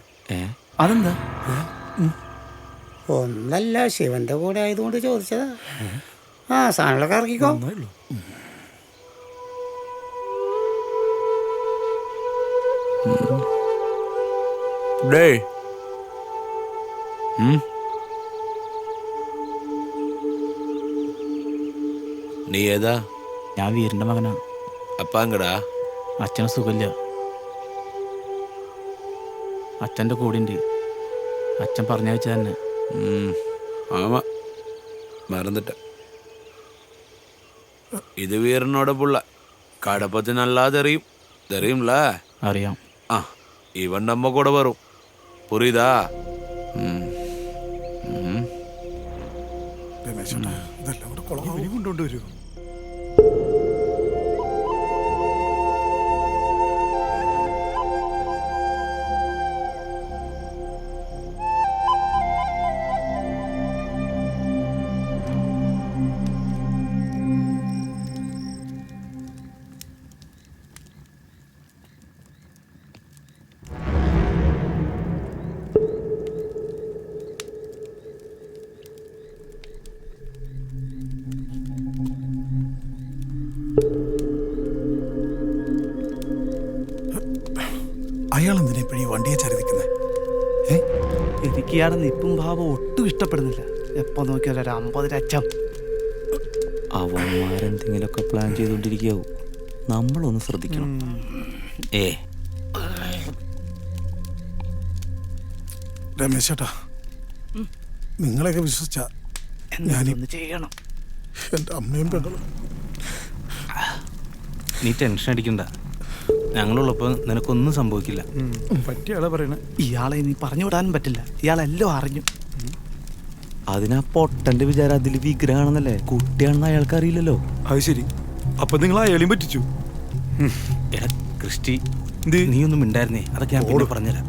അതെന്താ? ഒന്നല്ല, ശിവന്റെ കൂടെ ആയതുകൊണ്ട് ചോദിച്ചതാ. ആ സാധനങ്ങളൊക്കെ ഇറക്കിക്കോ. டேய் നീ ഏതാ? ഞാൻ വീരന്റെ മകനാ. അപ്പാങ്കടാ? അച്ഛന് സുഖമില്ല. അച്ഛൻ്റെ കൂടെ ഉണ്ട്. അച്ഛൻ പറഞ്ഞയച്ച തന്നെ. ஆமா மறந்துட்டேன். இது வீரனோட புள்ள. கடை பத்தி நல்லா தெரியும். தெரியும்ல? അറിയാം. இவன் நம்ம கூட வரும். புரியுதா? രമേശേട്ടാ, ഇതെല്ലാം കൂടെ കൊളമാവും. കൊണ്ടുവരുമോ? വണ്ടിയെ ചരിക്കുന്നത്? എനിക്ക് ഇയാളുടെ നിപ്പും ഭാവം ഒട്ടും ഇഷ്ടപ്പെടുന്നില്ല. എപ്പോ നോക്കിയാലും ഒരു 50 ലക്ഷം. അവന്മാരെന്തെങ്കിലുമൊക്കെ പ്ലാൻ ചെയ്തുകൊണ്ടിരിക്കാവൂ, നമ്മളൊന്ന് ശ്രദ്ധിക്കണം. രമേശ് ചേട്ടാ, നിങ്ങളെയൊക്കെ വിശ്വസിച്ച ഞാനൊന്ന് ചെയ്യണം. എൻ്റെ അമ്മയും പെങ്ങളും. നീ ടെൻഷൻ അടിക്കണ്ട, ഞങ്ങളുള്ളപ്പോൾ നിനക്കൊന്നും സംഭവിക്കില്ല. പറ്റിയാളെ പറയണേ. ഇയാളെ ഇനി പറഞ്ഞു വിടാനും പറ്റില്ല. ഇയാളെല്ലാം അറിഞ്ഞു. അതിനാ പൊട്ടന്റെ വിചാരം അതിൽ വിഗ്രഹാണെന്നല്ലേ, കുട്ടിയാണെന്ന് അയാൾക്ക് അറിയില്ലല്ലോ. അത് ശരി, അപ്പൊ നിങ്ങൾ അയാളെയും പറ്റിച്ചു. എടാ ക്രിസ്റ്റി, നീ ഒന്നും മിണ്ടായിരുന്നേ, അതൊക്കെ ഞാൻ പിന്നെ പറഞ്ഞുതരാം.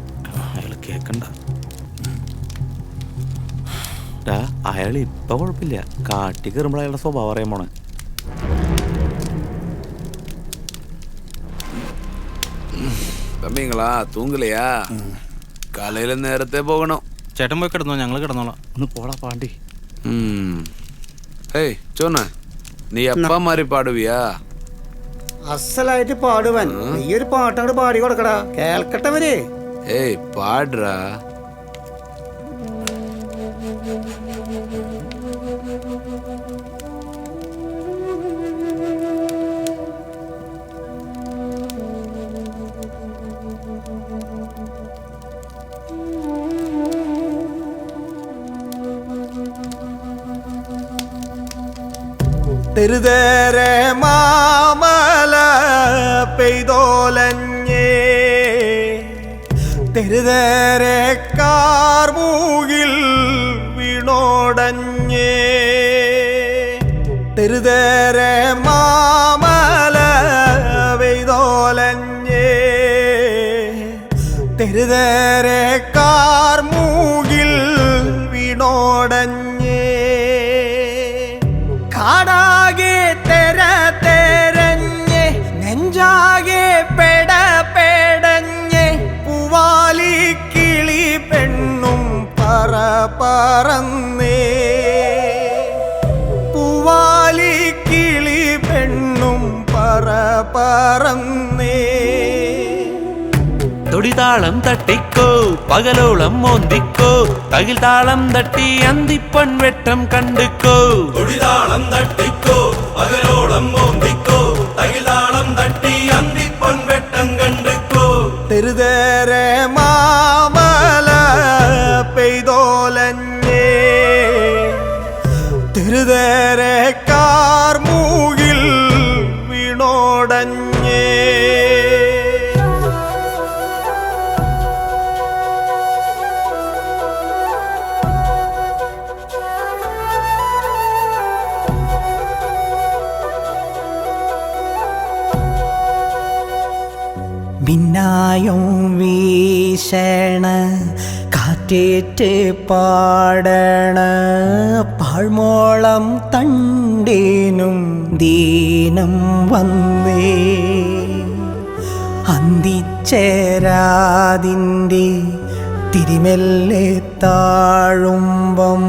അയാൾ കേക്കണ്ട. അയാൾ ഇപ്പൊ കുഴപ്പമില്ല, കാട്ടി കയറുമ്പോൾ അയാളുടെ സ്വഭാവം അറിയാൻ പോണേ. തമ്മിങ്ങളാ തൂങ്ങലയാ? കാലയില നേരത്തെ പോകണം. ചേട്ടൻ പോയി കിടന്നോ, ഞങ്ങൾ കിടന്നോളാം. ഒന്ന് പോടാ പാണ്ടി. ഏയ് ചോന, നീ അപ്പ മാറി പാടുവിയാ? അസലായിട്ട് പാടുവൻ. നീ ഒരു പാട്ടങ്ങോട് പാടി കൊടുക്കടാ, കേൾക്കട്ടവര്. ഏയ് പാടുറാ. തെരുതേരെ മാമല പെയ്തോലഞ്ഞേ, തെരുതേരെ കാർമൂകിൽ വീണോടഞ്ഞേ, തെരുതേരെ മാമല പെയ്തോലഞ്ഞേ, തെരുതേരെ കാർമൂകിൽ വീണോടഞ്ഞേ, കാടാകെ തെര തെരഞ്ഞ് നെഞ്ചാകെ പെട പെടഞ്ഞ് പൂവാലി കിളി പെണ്ണും പറ പറന്നേ, പൂവാലി കിളി പെണ്ണും പറ പറന്നേ. തൊടിതാളം തട്ടിക്കോ പകലോളം മോന്തിക്കോ, തകിൽ താളം തട്ടി അന്തിപ്പൊൻ വെട്ടം കണ്ടുക്കോ. തൊടിതാളം തട്ടിക്കോ പകലോളം മോന്തിക്കോ, തകിൽ താളം തട്ടി അന്തിപ്പൊൻ വെട്ടം കണ്ടുക്കോ. തെരുതേരെ മാമല പെയ്തോലഞ്ഞേ, തെരുതേരെ കാർമൂകിൽ വീണോടഞ്ഞേ. മിന്നായും വീശണ കാറ്റേറ്റ് പാടണ പാഴ്മോളം തണ്ടേനും ദീനം വന്നേ, അന്തിച്ചേരാതിൻ്റെ തിരിമെല്ലെ താഴുമ്പം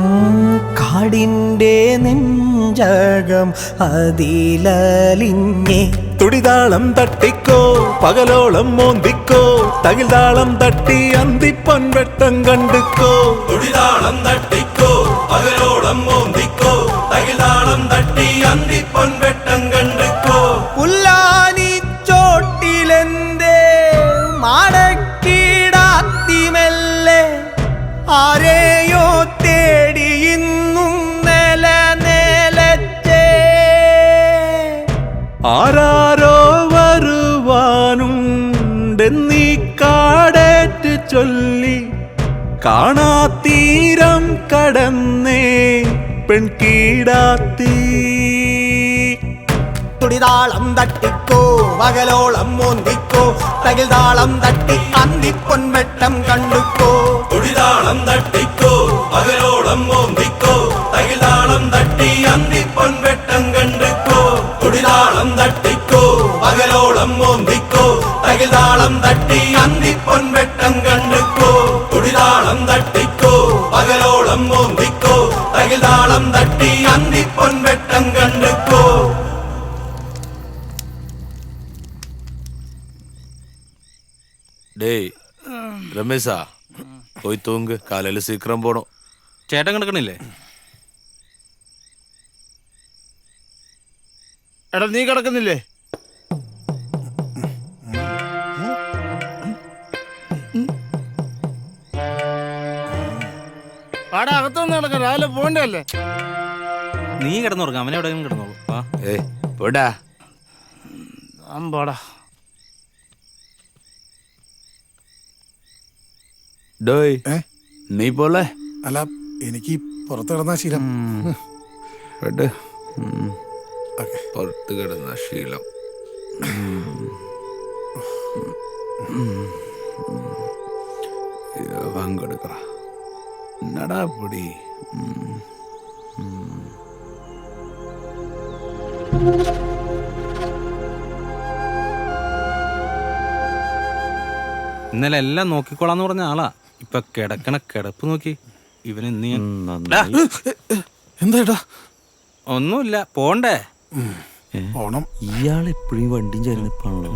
കാടിൻ്റെ നെഞ്ചകം അതിലലിഞ്ഞേ. തുടിതാളം തട്ടിക്കോ പകലോളം മോന്തിക്കോ, തകിൽ താളം തട്ടി അന്തിപ്പൊൻ വെട്ടം കണ്ടുക്കോ. തുടിതാളം തട്ടിക്കോ പകലോളം മോന്തിക്കോ, തകിൽ താളം തട്ടി അന്തിപ്പൊൻ വെട്ടം കണ്ടുക്കോ. പുല്ലാനി ചോട്ടിലെന്തേ മാടക്കീടാത്തിമെല്ലെ, ആരെയോ തേടി ഇന്നും നില നിലച്ചേ. ആരാരോ വരുവാനുണ്ടെന്നീ കാടേറ്റ് ചൊല്ലി, കാണാത്തീരം കടന്നേ പെൺകീടാത്തീ. തുടിതാളം തട്ടിക്കോ പകലോളം മോന്തിക്കോ, തകിൽ താളം തട്ടി അന്തിപ്പൊൻ വെട്ടം കണ്ടുക്കോ. തുടിതാളം തട്ടിക്കോ പകലോളം മോന്തിക്കോ, തകിൽ താളം തട്ടി അന്തിപ്പൊൻ വെട്ടം കണ്ടുക്കോ. തുടിതാളം തട്ടിക്കോ പകലോളം മോന്തിക്കോ, തകിൽ താളം തട്ടി അന്തിപ്പൊൻ വെട്ടം കണ്ടുക്കോ. തുടിതാളം തട്ടിക്കോ പകലോളം മോന്തിക്കോ, തകിൽ താളം തട്ടി അന്തിപ്പൊൻ വെട്ടം കണ്ടുക്കോ. ഡേയ് രമേശാ പോയി തൂങ്ക്, കാലയിൽ സീക്രം പോണോ. ചേട്ടൻ കിടക്കണില്ലേ? എടാ നീ കിടക്കുന്നില്ലേ? പാടാ അകത്തൊന്നും കിടക്കാം, രാവിലെ പോണ്ടല്ലേ. നീ കിടന്നുറങ്ങ, അവനെ എവിടെയെങ്കിലും കിടന്നോളൂ. ആ പോടാ. പാടാ. ഡോയ് നീ പോലെ അല്ല, എനിക്ക് പുറത്ത് കിടന്ന ശീലം. പുറത്ത് കിടന്ന ശീലം. പങ്കെടുക്ക നടാ പൊടി. ഇന്നലെ എല്ലാം നോക്കിക്കോളാന്ന് പറഞ്ഞ ആളാ. ഇപ്പൊ കിടക്കണ കിടപ്പ് നോക്കി. ഇവന് നീ എന്താ? ഒന്നുമില്ല, പോണ്ടേ? പോണം. ഇയാൾ എപ്പോഴും വണ്ടിയും ചേർന്നിപ്പാണല്ലോ.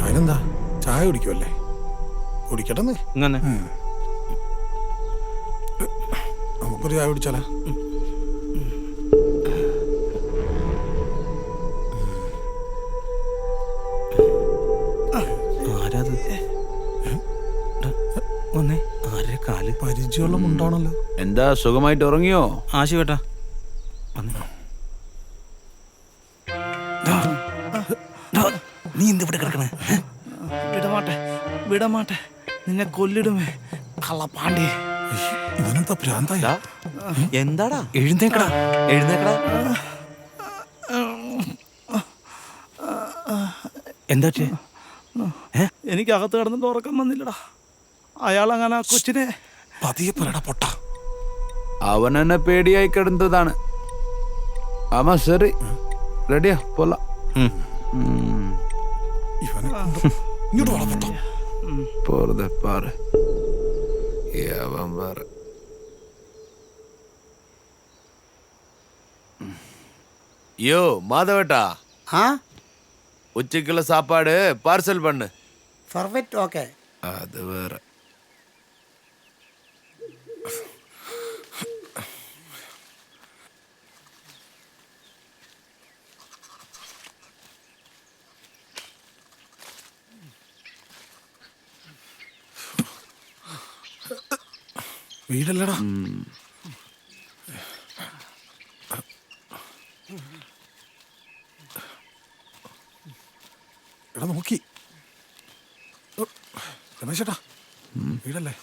അതിനെന്താ, ചായ കുടിക്കുമല്ലേ? കുടിക്കട്ടെന്ന്. ഇങ്ങനെ നമുക്കൊരു ചായ കുടിച്ചാലോ? ആരാത്? ഒന്നേ, ആരെ കാല് പരിചയമുള്ള മുണ്ടാണല്ലോ. എന്താ സുഖമായിട്ട് ഉറങ്ങിയോ? ആശി വേട്ടാ വന്നേ. നീ എന്ത് ഇവിടെ കിടക്കണേ? വിടമാട്ടെ, വിടമാട്ടെ, നിന്നെ കൊല്ലിടുമേ കള്ളപ്പാണ്ടി. ഇവനെന്താ ഭ്രാന്തായ? എന്താടാ? എഴുന്നേക്കടാ, എഴുന്നേക്കടാ. എന്താ? എനിക്ക് അകത്ത് കിടന്നിട്ട് ഉറക്കം വന്നില്ലടാ. അയാളങ്ങനെ കൊച്ചിനെ പതിയെ പറയടാ പൊട്ട. അവൻ എന്നെ പേടിയായി കിടന്നതാണ്. ആമാ ശരി, റെഡിയാ പോല. ഇവനെ ഇങ്ങോട്ട് വള പൊട്ട. പോറതെ പാറ് അവൻ വേറെ. யோ மாதவட்டா, உச்சிக்குள்ள சாப்பாடு பார்சல் பண்ணு. പെർഫെക്റ്റ്. ഓക്കെ. அது வேற. വീടല്ലടാ. എടാ നോക്കി രമേശേട്ടാ, വീടല്ലേ?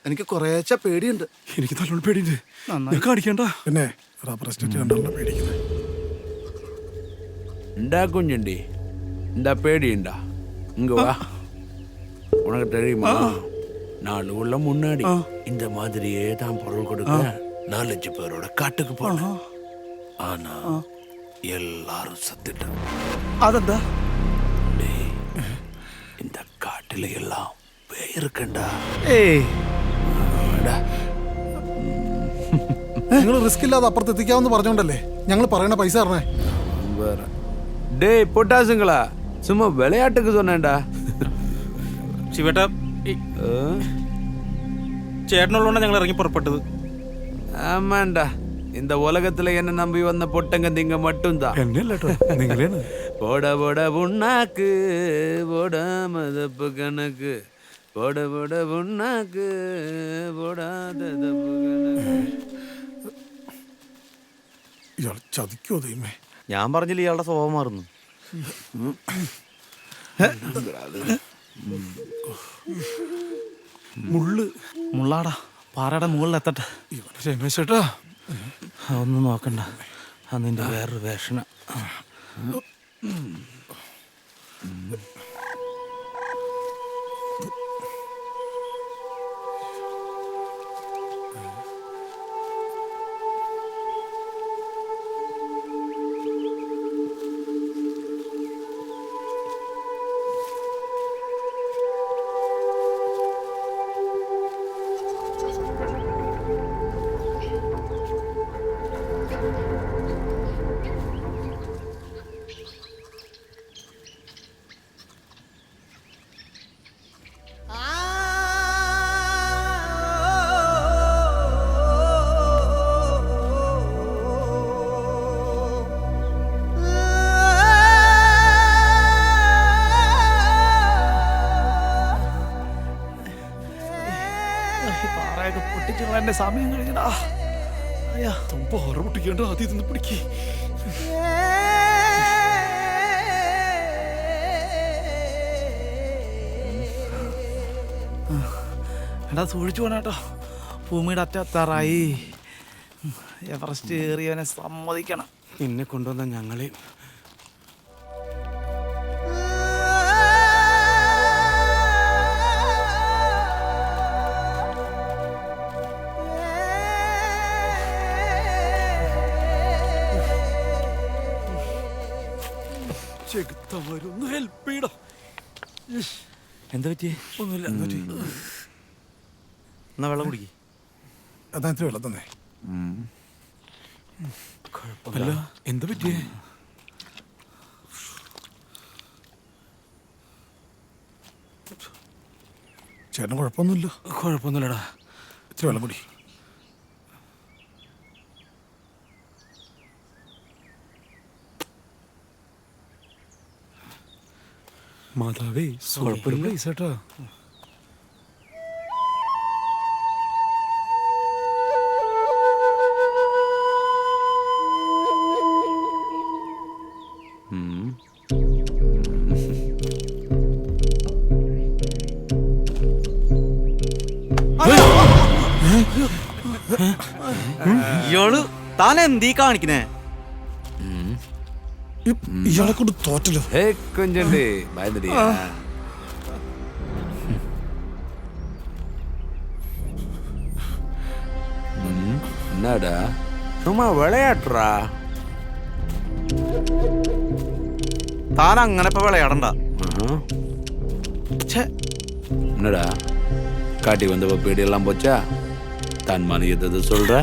എനിക്ക് കുറേച്ച പേടിയുണ്ട്. എനിക്ക് നല്ലോണം പേടിയുണ്ട്. കാണിക്കണ്ട. പിന്നെ റബ്ബർ എസ്റ്റേറ്റ് കണ്ടല്ലോ പേടിക്കുന്നത്. இந்தா குஞ்சுண்டி, இந்த பேடிண்டா, இங்க வா. உனக்கு தெரியுமா, 4 உள்ள முன்னாடி இந்த மாதிரியே தான் பொருள் கொடுக்க 4-5 பேரோட காட்டுக்கு போனேன். ஆனா எல்லாரும் சத்துட்டாங்க. അതെന്താ? இந்த காட்டுல எல்லாம் பேய் இருக்கண்டா. ഏയ്, നിങ്ങൾ റിസ്ക് ഇല്ലാതെ അപ്പുറത്ത് എത്തിക്കാമെന്ന് പറഞ്ഞോണ്ടല്ലേ ഞങ്ങൾ പറയണ പൈസ തരണേ. டேய் பொட்டாசுங்களா, சும்மா விளையாட்டுக்கு சொன்னேன்டா. ശിവേട്ടാ, ചേട്ടനുള്ളതുകൊണ്ട് ഞങ്ങൾ ഇറങ്ങി പുറപ്പെട്ടത്. ஆமாண்டா, இந்த உலகத்துல என்ன நம்பி வந்த பொட்டங்க நீங்க மட்டும்தான். போட போட புண்ணாக்கு, போட மதப்பு கணக்கு, போட போட புண்ணாக்கு, போடாத தப்பு கணக்கு. ഇയാൾ ചതിക്കോ ദൈവമേ? ഞാൻ പറഞ്ഞില്ല ഇയാളുടെ സ്വഭാവം മാറുന്നു. മുള്ളാടാ, പാറയുടെ മുകളിൽ എത്തട്ടെ. രമേശേട്ടാ, അതൊന്നും നോക്കണ്ട, അതിൻ്റെ വേറൊരു വേഷന. സമയം കഴിഞ്ഞടാ. അയ്യാ പാറ പൊട്ടിക്കേണ്ട ആദ്യം ഇതൊന്ന് പിടിക്കേ. എടാ സൂക്ഷിച്ചു പോണ കേട്ടോ, ഭൂമിയുടെ അറ്റത്താറായി. എവറസ്റ്റ് കയറിയവനെ സമ്മതിക്കണം. നിന്നെ കൊണ്ടുവന്ന ഞങ്ങളെ ചെകുത്താമാരൊന്ന് ഹെൽപ്പ് ചെയ്യടാ. എന്താ പറ്റിയേ? ഒന്നുമില്ല. എന്താ പറ്റി? എന്നാ വെള്ളം കുടിക്കേ. അതാ ഇത്തിരി വെള്ളം തന്നെ. അല്ല എന്താ പറ്റിയേ? ചേട്ടന് കുഴപ്പമൊന്നുമില്ല. കുഴപ്പമൊന്നുമില്ലടാ. ഇത്തിരി വെള്ളം കുടി. മാതാവേ കുഴപ്പമില്ല പ്ലീസ് ഏട്ടാ. ഇയാള് താൻ എന്തീ കാണിക്കണേ? ഇയാളെ കൊണ്ട് തോറ്റല്ലോ. கொஞ்சண்டு பயந்துடியா? என்னடா சும்மா விளையாட்டுறா. താൻ അങ്ങനെ ഇപ്പൊ വിളയാടണ്ട. என்னடா காட்டி வந்தப்ப பேடி எல்லாம் போச்சா? தான் மணி எது சொல்ற?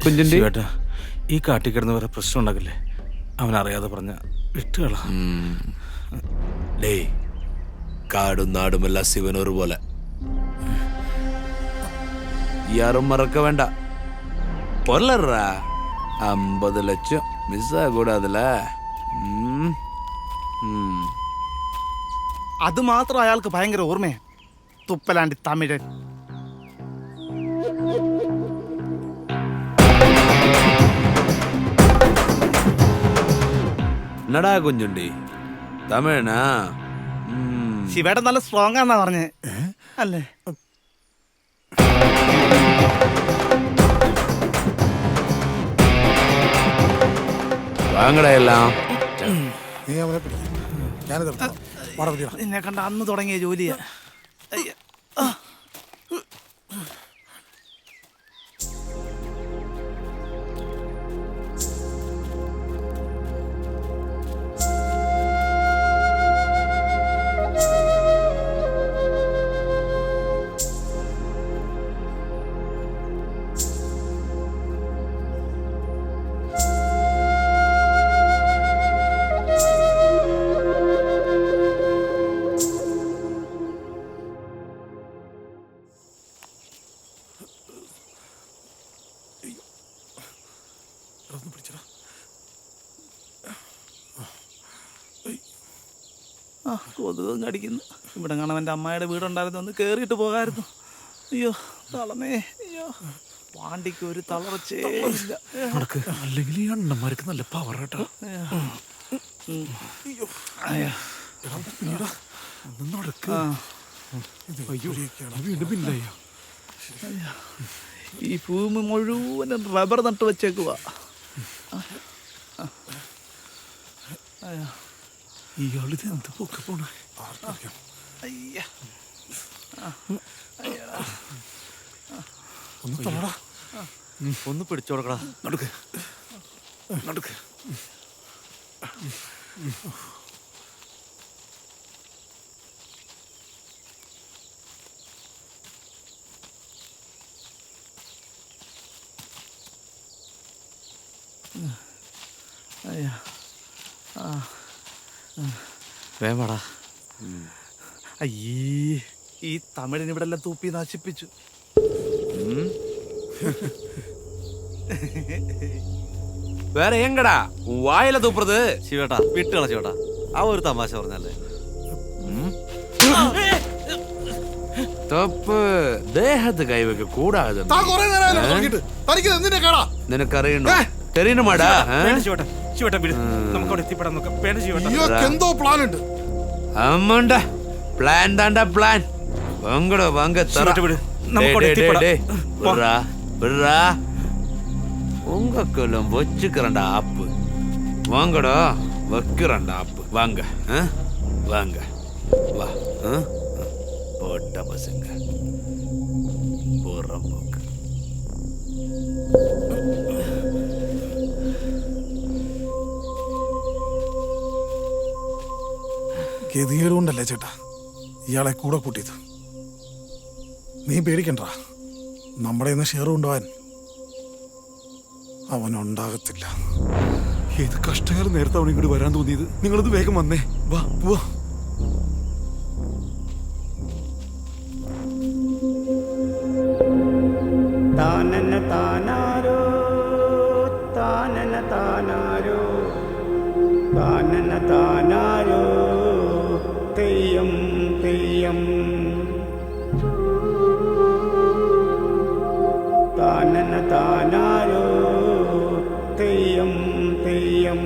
கொஞ்சண்டு ചേട്ടാ, ഈ കാട്ടിക്കിടന്ന് വരെ പ്രശ്നം ഉണ്ടാക്കില്ലേ? അവനറിയാതെ പറഞ്ഞ വിട്ടുകള. டேய் காடும் நாடும் எல்லாம் சிவன் ஒரு போல, யாரும் மறக்க வேண்டாம். பொருளா 50 லட்சம் மிஸ் ஆகக்கூடாதுல. അത് മാത്രം അയാൾക്ക് ഭയങ്കര ഓർമ്മയാ. തുപ്പലാണ്ടി തമിഴൻ. என்னடா கொஞ்சண்டி தமிழனா? ശിവേട്ടൻ നല്ല സ്ട്രോങ് ആന്നാ പറഞ്ഞേ അല്ലേ? வாங்கடா எல்லாம். നീ അവനെ പിടിക്കും. ഞാനിത് നിന്നെ കണ്ട അന്ന് തുടങ്ങിയ ജോലിയാ. അയ്യ. കൊതുകും കടിക്കുന്നു. ഇവിടെ കാണാൻ എൻ്റെ അമ്മായിയുടെ വീടുണ്ടായിരുന്നു, ഒന്ന് കയറിയിട്ട് പോകായിരുന്നു. അയ്യോ തളമേ, അയ്യോ പാണ്ടിക്ക് ഒരു തളർച്ചേ ഇല്ല. അല്ലെങ്കിൽ ഈ അണ്ണന്മാർക്ക് നല്ല പവർ കേട്ടോ. വീണ്ടും ബില്ലായ ഈ ഭൂമി മുഴുവനും റബ്ബർ നട്ട് വെച്ചേക്കുവാ. ഇയാളിത് എന്ത് പൊക്കെ പോണ? അയ്യ ഒന്ന് തൊടാ. ഒന്ന് പിടിച്ചു കൊടുക്കടാ. നടക്ക് നടക്ക്. അയ്യ വേമടാ. അയ്യേ ഈ തമിഴിന് ഇവിടെ എല്ലാം തൂപ്പി നശിപ്പിച്ചു. வேற எங்கடா வாயில தூப்புறது? ശിവേട്ടാ വിട്ടുകള ശിവേട്ടാ, ആ ഒരു തമാശ പറഞ്ഞല്ലേ. തപ്പ് ദേഹത്ത് കൈവയ്ക്ക കൂടാതെ താൻ കുറെ നേരമായല്ലോ തുടങ്ങിയിട്ട്. തനിക്ക് എന്തിന്റെ കേടാ? നിനക്കറിയണോ തെരീനുമാടാ ശിവട്ട ശിവട്ട വിട്, നമുക്ക് അവിടെ എത്തിപ്പെടാൻ നോക്കാം. വേണ്ട ശിവട്ട. ഇയാൾക്ക് എന്തോ പ്ലാൻ ഉണ്ട്. അമ്മണ്ട പ്ലാൻ താണ്ട പ്ലാൻ വാങ്ങടോ വാങ്ങ ശിവട്ട വിട്, നമുക്ക് അവിടെ എത്തിപ്പെടാം. உங்கக்கெல்லாம் வச்சுக்கிறண்ட ஆப்பு வாங்கடா வைக்கிறண்ட ஆப்பு வாங்க வாங்க வா போட்ட பசங்க போற போக்கு ഗതികേട് കൊണ്ടല്ലേ ചേട്ടാ ഇയാളെ കൂടെ കൂട്ടിയത്. നീ പേടിക്കണ്ട, നമ്മുടെ ഇന്ന് ഷെയർ കൊണ്ടുപോവാൻ അവനുണ്ടാകത്തില്ല. ഏത് കഷ്ടകാലം നേരത്തെ അവൻ ഇങ്ങോട്ട് വരാൻ തോന്നിയത്. നിങ്ങളത് വേഗം വന്നേ, വാ പോവാ. താനന താനാരോ താനന താനാരോ താനന താനാരോ തെയ്യം തെയ്യം താനന താനാരോ തെയ്യം തെയ്യം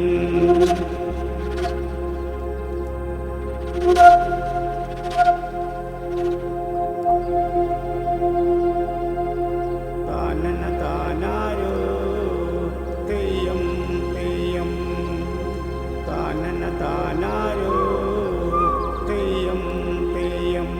താനന താനാരോ തെയ്യം തെയ്യം താനന താനാരോ തെയ്യം തെയ്യം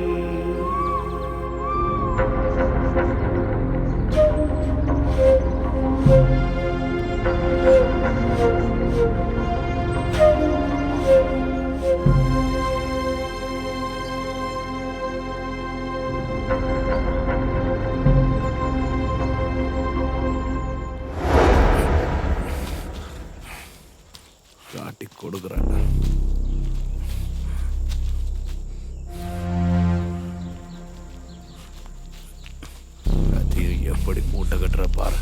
காட்டி கொடுக்குறேன். எப்படி மூட்டை கட்டுற பாரு.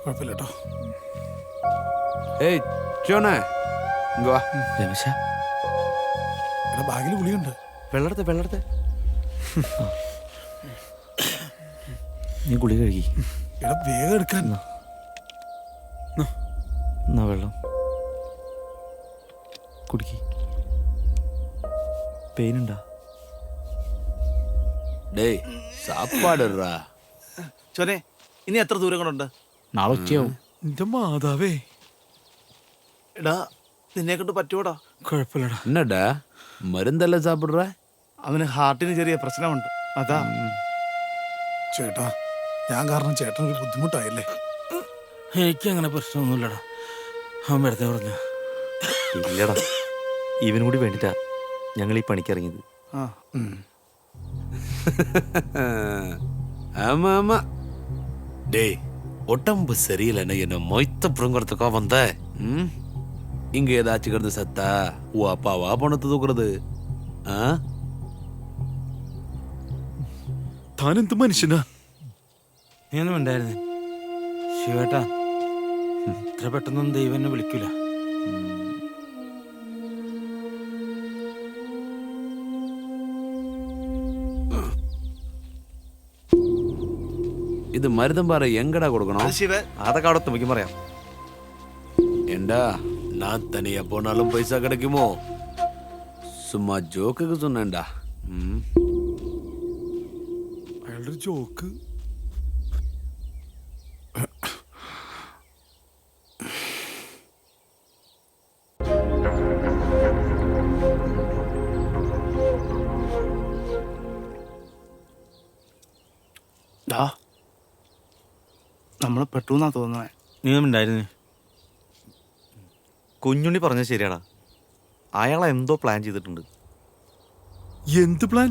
കുഴപ്പമില്ല കേട്ടോ. ഏയ് ചോനെ ഇങ്ങ് വാ. രമേശ എടാ ബാഗിൽ ഗുളിയുണ്ട്. വെള്ളെടുത്ത് വെള്ളെടുത്ത് നീ ഗുളി കഴുകി. എടാ വേഗം എടുക്കാൻ. എന്നാ വെള്ളം കുടിക്ക്. പെയിനുണ്ടാ? டேய் சாப்பாடுறா. ചോനെ ഇനി എത്ര ദൂരം കൊണ്ടുണ്ട്? നാളെ ഉച്ചയാവും. എന്റെ മാതാവേ, എടാ നിന്നെ കൊണ്ട് പറ്റുമോടാ? കുഴപ്പമില്ലടാ. என்னடா மருந்தெல்லாம் சாப்பிடுற? അവന് ഹാർട്ടിന് ചെറിയ പ്രശ്നമുണ്ട്, അതാ. ചേട്ടാ ഞാൻ കാരണം ചേട്ടനൊരു ബുദ്ധിമുട്ടായില്ലേ? എനിക്ക് അങ്ങനെ പ്രശ്നമൊന്നുമില്ലടാ. അവൻ വെറുതെ പറഞ്ഞ. ഇല്ലടാ, ഇവനും കൂടി വേണ്ടിട്ടാ ഞങ്ങൾ ഈ പണിക്കിറങ്ങിയത്. ஆமா ஆமா. டேய் உடம்பு சரியில்லைன்னு என்ன மொய்த்த புடுங்கிறதுக்கா வந்த? இங்க ஏதாச்சும் கிடந்து சத்தா உன் அப்பாவா பணத்தை தூக்குறது? താനെന്ത് മനുഷ്യനാ? നീയൊന്നും ഉണ്ടായിരുന്നേ ശിവേട്ടാ. ഇത്ര പെട്ടെന്നൊന്നും ദൈവം എന്നെ വിളിക്കൂല. இது மருதம்பாறை எங்கடா கொடுக்கணும்? അതൊക്കെ അവിടെ തുമ്പിക്കും പറയാം. ஏண்டா நான் தனியா போனாலும் பைசா கிடைக்குமோ? சும்மா ஜோக்குக்கு சொன்னேன்டா. അയാളുടെ ജോക്ക്. നമ്മൾ പെട്ടുന്നാ തോന്നുന്നത്. നീ ഉണ്ടായിരുന്നു. കുഞ്ഞുണ്ണി പറഞ്ഞത് ശരിയാടാ. അയാൾ എന്തോ പ്ലാൻ ചെയ്തിട്ടുണ്ട്. എന്ത് പ്ലാൻ?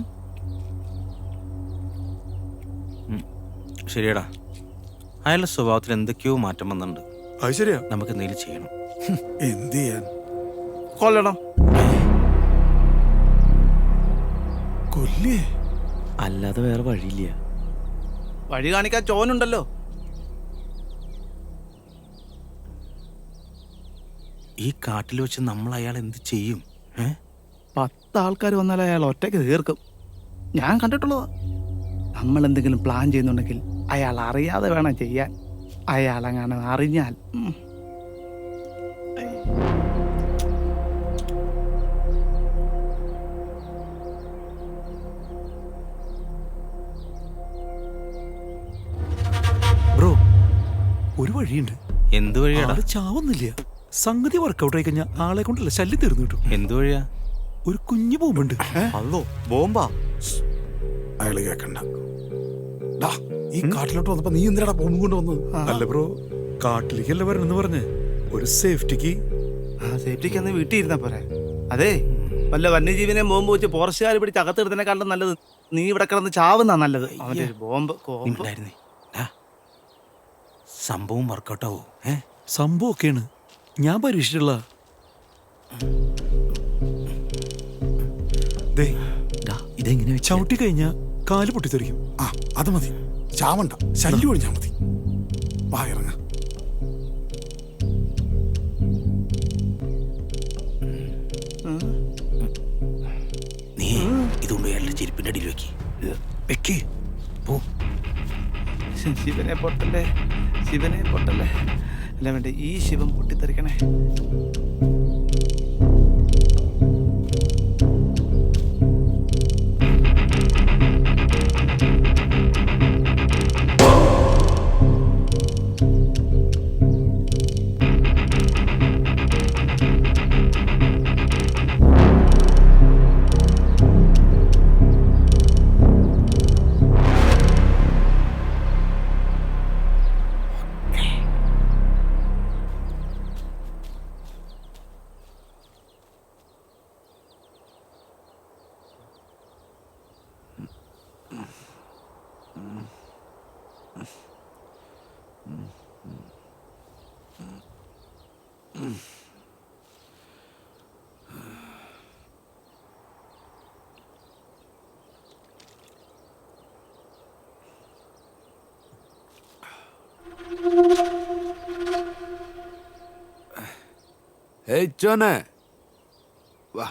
ശരിയടാ, അയാളുടെ സ്വഭാവത്തിൽ എന്തൊക്കെയോ മാറ്റം വന്നിട്ടുണ്ട്. അത് ശരിയാ. നമുക്ക് എന്തെങ്കിലും ചെയ്യണം. എന്ത് ചെയ്യാൻ? കൊല്ലണം. കൊല്ലേ? അല്ലാതെ വേറെ വഴിയില്ല. വഴി കാണിക്കാൻ ചോനുണ്ടല്ലോ. ഈ കാട്ടിൽ വെച്ച് നമ്മൾ അയാൾ എന്ത് ചെയ്യും? 10 ആൾക്കാർ വന്നാൽ അയാൾ ഒറ്റയ്ക്ക് തീർക്കും. ഞാൻ കണ്ടിട്ടുള്ളതാ. നമ്മൾ എന്തെങ്കിലും പ്ലാൻ ചെയ്യുന്നുണ്ടെങ്കിൽ അയാൾ അറിയാതെ വേണം ചെയ്യാൻ. അയാൾ അങ്ങനെ അറിഞ്ഞാൽ ബ്രോ, ഒരു വഴിയുണ്ട്. എന്ത് വഴിയാടാ? ആള് ചാവുന്നില്ല. സംഗതി വർക്കൗട്ട് ആയി കഴിഞ്ഞാൽ ആളെ കൊണ്ടല്ല ശല്യം തീർന്നു കിട്ടും. എന്ത് വഴിയാ? ഒരു കുഞ്ഞു ബോംബുണ്ട്. അതോ ബോംബാ? അയാള് കേക്കണ്ട. ഈ കാട്ടിലോട്ട് വന്നപ്പോ നീ എന്തിനാ ബോംബ് കൊണ്ടുവന്നത്? അല്ല ബ്രോ, കാട്ടിലേക്കല്ല വരണമെന്ന് പറഞ്ഞ് ഒരു സേഫ്റ്റിക്ക്. സേഫ്റ്റിക്ക് അന്ന് വീട്ടിൽ ഇരുന്നാ പോരെ. അതെ, വല്ല വന്യജീവിനെ ബോംബ് വെച്ച് ഫോറസ്റ്റുകാർ പിടിച്ച് അകത്തെടുത്തതിനെക്കാളും നല്ലത് നീ ഇവിടെ കിടന്ന് ചാവുന്നാ നല്ലത്. അവന്റെ ഒരു ബോംബ് ഉണ്ടായിരുന്നേ. സംഭവം വർക്കൗട്ടാവോ? സംഭവം ഒക്കെയാണ്, ഞാൻ പരീക്ഷിച്ചിട്ടുള്ള. ഇതെങ്ങനെ ചവിട്ടി കഴിഞ്ഞാ കാല് പൊട്ടിത്തെറിക്കും. ആ അത് മതി, ചാവണ്ട, ശല്യം ഒഴിഞ്ഞാ മതി. വാ ഇറങ്ങ. നീ ഇതുകൊണ്ട് അയാളുടെ ചെരുപ്പിന്റെ അടിയിൽ വെക്കേ. പോ. ശിവനെ പൊട്ടല്ലേ, ശിവനെ പൊട്ടല്ലേ. അല്ല വേണ്ട, ഈ ശിവൻ പൊട്ടിത്തെറിക്കണേ. ഏയ് ചോനെ, വാ.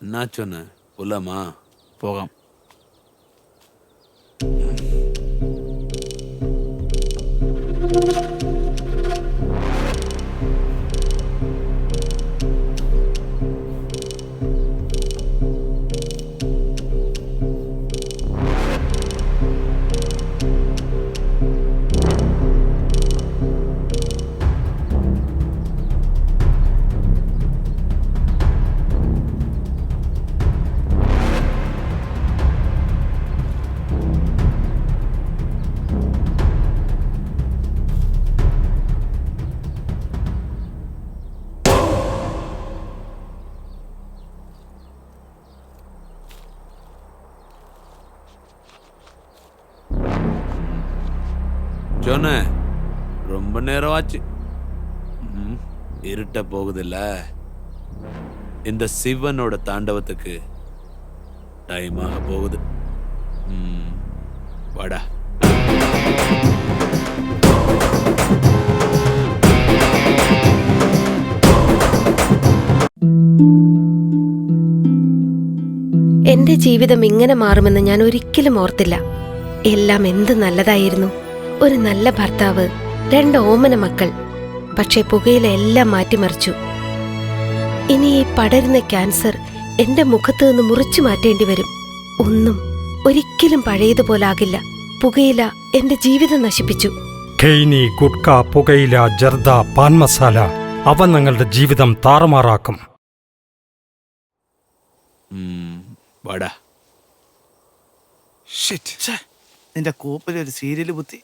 എന്നാ ചോനെ, പോലാമാ? പോകാം. ஜோனே, ரொம்ப நேரம் ஆச்சு. இருட்ட போகுதில்ல. இந்த சிவனோட தாண்டவத்துக்கு டைம் ஆக போகுது. வாடா. എന്റെ ജീവിതം ഇങ്ങനെ മാറുമെന്ന് ഞാൻ ഒരിക്കലും ഓർത്തില്ല. എല്ലാം എന്ത് നല്ലതായിരുന്നു. ഒരു നല്ല ഭർത്താവ്, 2 ഓമന മക്കൾ. പക്ഷെ പുകയില എല്ലാം മാറ്റിമറിച്ചു. ഇനി ഈ പടരുന്ന ക്യാൻസർ എന്റെ മുഖത്ത് നിന്ന് മുറിച്ചു മാറ്റേണ്ടി വരും. ഒന്നും ഒരിക്കലും പഴയതുപോലാകില്ല. പുകയില എന്റെ ജീവിതം നശിപ്പിച്ചു. ഖെയ്നി, ഗുഡ്ക, പുകയില, ജർദ, പാൻ മസാല, അവ നിങ്ങളുടെ ജീവിതം താറുമാറാക്കും. വാടാ. നിന്റെ കൂപ്പിൽ ഒരു സീരിയൽ ബുദ്ധി.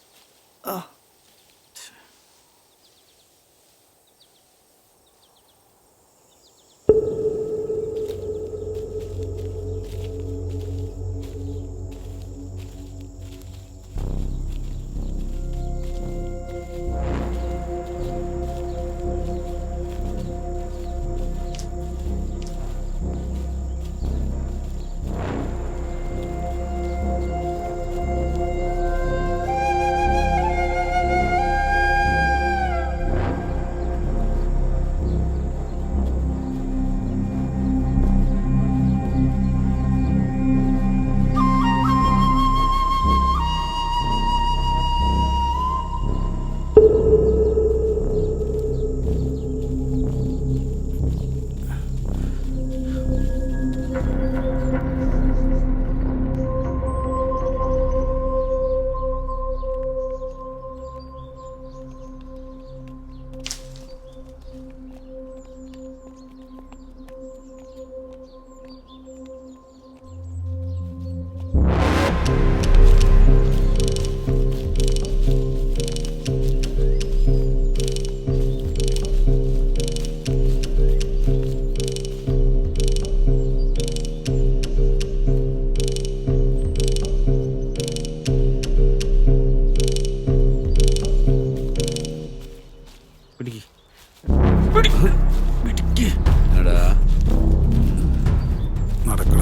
നടക്കണ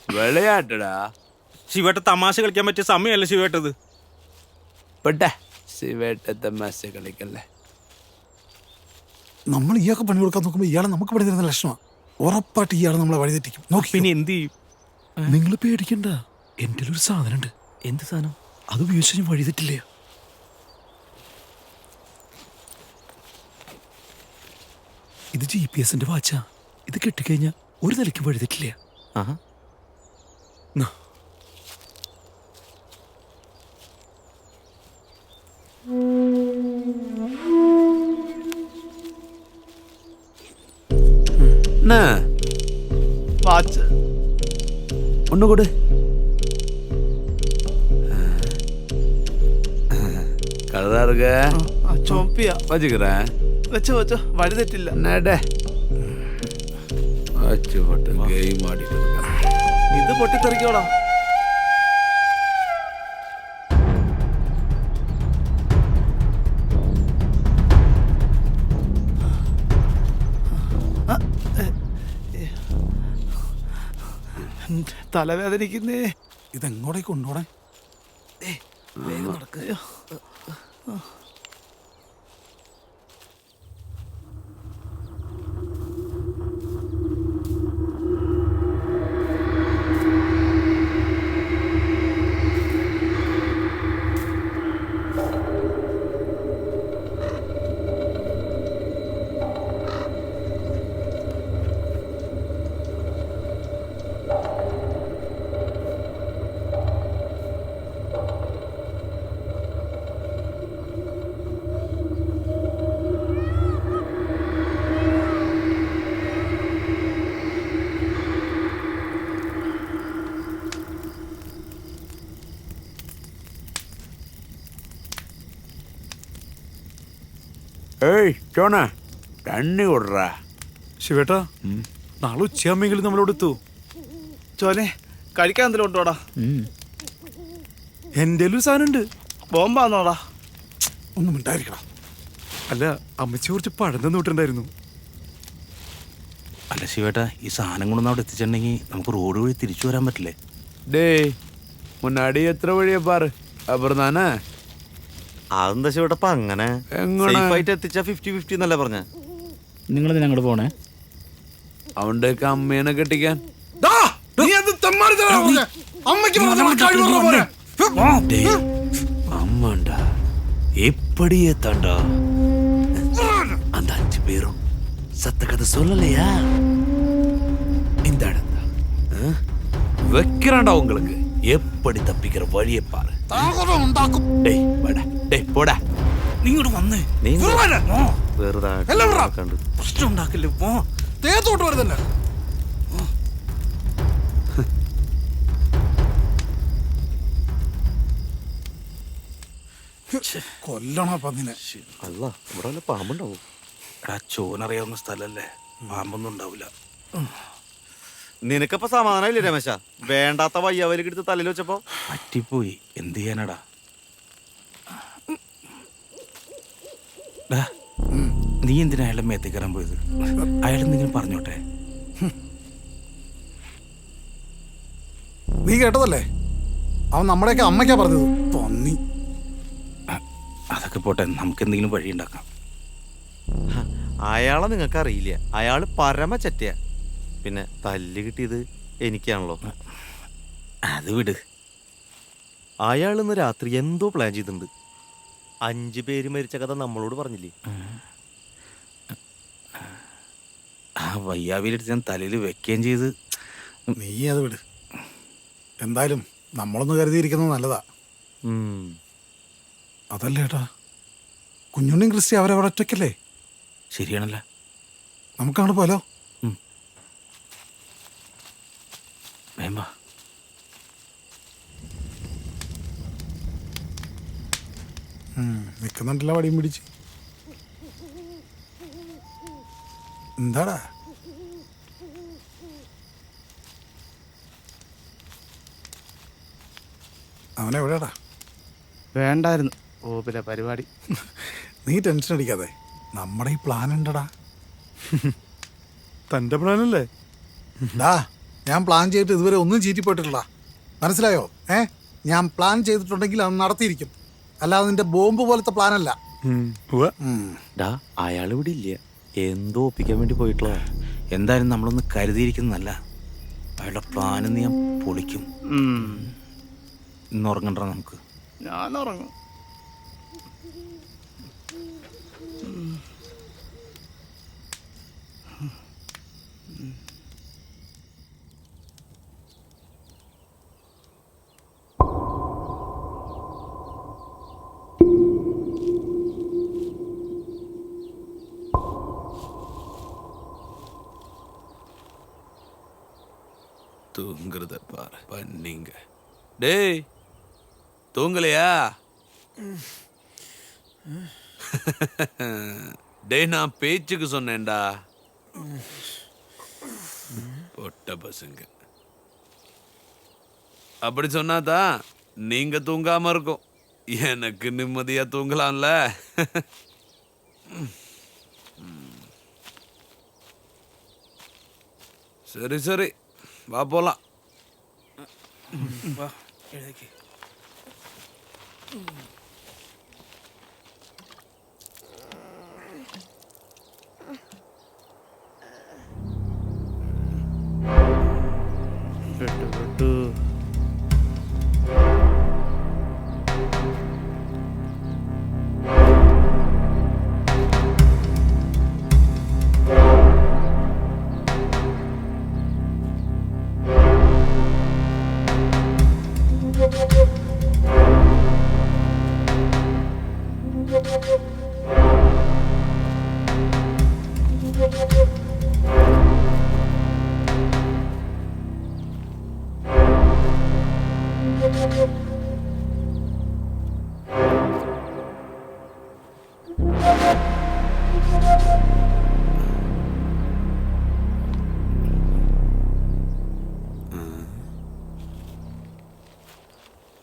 വിളയാട്ടടാ. ശിവേട്ട തമാശ കളിക്കാൻ പറ്റിയ സമയമല്ല ശിവേട്ടത്. പെട്ടെ ശിവേട്ട തമാശ കളിക്കല്ലേ. നമ്മൾ ഇയാൾക്ക് പണി കൊടുക്കാൻ നോക്കുമ്പോൾ ഇയാളെ നമുക്ക് പണി തരുന്ന ലക്ഷണമാണ്. ഉറപ്പായിട്ട് ഇയാളെ നമ്മളെ വഴിതെറ്റിക്കും. നോക്കി പിന്നെ എന്ത് ചെയ്യും? നിങ്ങൾ പേടിക്കണ്ട, എൻ്റെ ഒരു സാധനം ഉണ്ട്. എന്ത് സാധനം? അത് ഉപയോഗിച്ച് ഞാൻ വഴിതെറ്റില്ല. ഇത് GPS വാച്ചാ. ഇത് കെട്ടിക്കഴിഞ്ഞാൽ ഒരു നിലയ്ക്ക് വഴിതെറ്റില്ല. വാച്ച് ഒന്നുകൂടെ கலரா இருக்க. ചോപ്പിയാ வச்சுக்கிறேன். വെച്ചോ വെച്ചോ, വഴി തെറ്റില്ല. நடே வச்சு போட்டு கேம் ஆடிட்டு இருக்கேன். ഇത് പൊട്ടിത്തെറിക്കോടാ. തലവേദനിക്കുന്നേ. ഇതെങ്ങോട്ടേക്ക് കൊണ്ടുപോണേ? വേഗം നടക്കുക. ഏയ് ചോണ തണ്ണി വിടറാ. ശിവേട്ടാ, നാളെ ഉച്ചയാകുമെങ്കിലും നമ്മളോട് എത്തൂ. ചോനെ കഴിക്കാൻ എന്തെങ്കിലും ഉണ്ടോടാ? എൻ്റെ ഒരു സാധനം ഉണ്ട്. ബോംബാന്നോടാ? ഒന്നും ഉണ്ടായിരിക്കണം. അല്ല, അമ്മച്ചി കുറച്ച് പഴം തന്നിട്ടുണ്ടായിരുന്നു. അല്ല ശിവേട്ട, ഈ സാധനം കൊണ്ടൊന്നും അവിടെ എത്തിച്ചിട്ടുണ്ടെങ്കിൽ നമുക്ക് റോഡ് വഴി തിരിച്ചു വരാൻ പറ്റില്ലേ? டேய் முன்னாடி எത്ര വഴിയെ പാറ് അപ്പുറം താനേ. അതെന്താ ശിവേട്ട അങ്ങനെ സേഫായിട്ട് എത്തിച്ചാ 50-50 എന്നല്ലേ പറഞ്ഞ? നിങ്ങൾ അങ്ങോട്ട് പോണേ? അവന്റെ ഒക്കെ അമ്മേനെ കെട്ടിക്കാൻ. டேய், ஆமாண்டா எப்படியே தாண்டா அந்த 5 பேரும் சத்த கதை சொல்லலையா? இந்த இடம் தான் வைக்கிறான்டா உங்களுக்கு. எப்படி தப்பிக்கிற வழியை பாரு. டேய் வாடா, டேய் போടാ. നീ ഇങ്ങോട്ട് വന്നേ. വെറുതെ കണ്ടു പ്രശ്നം ഉണ്ടാക്കില്ലേ പോ. തേത്തോട്ട് വരുന്നില്ല. കൊല്ലണ പന്നിനെ. അല്ല ഇവിടെ വല്ല പാമ്പുണ്ടാവും. എടാ ചോനറിയാവുന്ന സ്ഥലല്ലേ, പാമ്പൊന്നും ഉണ്ടാവില്ല. നിനക്കപ്പോ സമാധാനമില്ലേ രമേശ? വേണ്ടാത്ത വയ്യാവലിക്ക് എടുത്ത് തലയിൽ വെച്ചപ്പോ പറ്റിപ്പോയി, എന്ത് ചെയ്യാനടാ. ഡാ, നീ എന്തിനാ അയാളുടെ മേത്തേക്ക് കയറാൻ പോയത്? അയാൾ എന്തെങ്കിലും പറഞ്ഞോട്ടെ. നീ കേട്ടതല്ലേ, അവൻ നമ്മുടെയൊക്കെ അമ്മയ്ക്കാ പറഞ്ഞത്. പന്നി. അതൊക്കെ പോട്ടെ, നമുക്ക് എന്തെങ്കിലും വഴി ഉണ്ടാക്കാം. അയാളെ നിങ്ങൾക്ക് അറിയില്ല. അയാള് പരമ ചറ്റയ. പിന്നെ തല്ല് കിട്ടിയത് എനിക്കാണല്ലോ. അത് വിട്. അയാൾ ഇന്ന് രാത്രി എന്തോ പ്ലാൻ ചെയ്തിട്ടുണ്ട്. 5 പേര് മരിച്ച കഥ നമ്മളോട് പറഞ്ഞില്ലേ? ആ വയ്യാവിലെടുത്ത് ഞാൻ തലയിൽ വെക്കുകയും ചെയ്ത്. നീ അത് വിട്. എന്തായാലും നമ്മളൊന്ന് കരുതിയിരിക്കുന്നത് നല്ലതാ. അതല്ലേ ഏട്ടാ, കുഞ്ഞുണ്ണിയും ക്രിസ്റ്റി അവരവിടെ ഒറ്റയ്ക്കല്ലേ? ശരിയാണല്ലോ. നമുക്കങ്ങോട്ട് പോലോ. വേമ്പ നിൽക്കുന്നുണ്ടല്ലോ വടിയും പിടിച്ച്. എന്താടാ അവനെവിടെയാടാ? വേണ്ടായിരുന്നു. ഓ പിന്നെ പരിപാടി. നീ ടെൻഷൻ അടിക്കാതെ, നമ്മുടെ ഈ പ്ലാൻ ഉണ്ടടാ. തന്റെ പ്ലാനല്ലേ? ഡാ, ഞാൻ പ്ലാൻ ചെയ്തിട്ട് ഇതുവരെ ഒന്നും ചീറ്റിപ്പോയിട്ടില്ല. മനസ്സിലായോ? ഞാൻ പ്ലാൻ ചെയ്തിട്ടുണ്ടെങ്കിൽ അത് നടത്തിയിരിക്കും. അല്ലാതെ നിന്റെ ബോംബ് പോലത്തെ പ്ലാനല്ല. ഡാ, അയാൾ ഇവിടെ ഇല്ല. എന്തോ ഒപ്പിക്കാൻ വേണ്ടി പോയിട്ടുള്ള. എന്തായാലും നമ്മളൊന്ന് കരുതിയിരിക്കുന്നതല്ല. അയാളുടെ പ്ലാന് നീ ഞാൻ പൊളിക്കും. ഇന്ന് ഉറങ്ങണ്ട നമുക്ക്. ഞാൻ ഉറങ്ങും. தூங்குறத பாரு பண்ணீங்க. டேய் தூங்கலையா? டேய் நான் பேச்சுக்கு சொன்னேன்டா. பொட்ட பசங்க அப்படி சொன்னாதான் நீங்க தூங்காம இருக்கும். எனக்கு நிம்மதியா தூங்கலாம்ல. சரி சரி வா போலாம். വാ, എഴുതേക്ക്.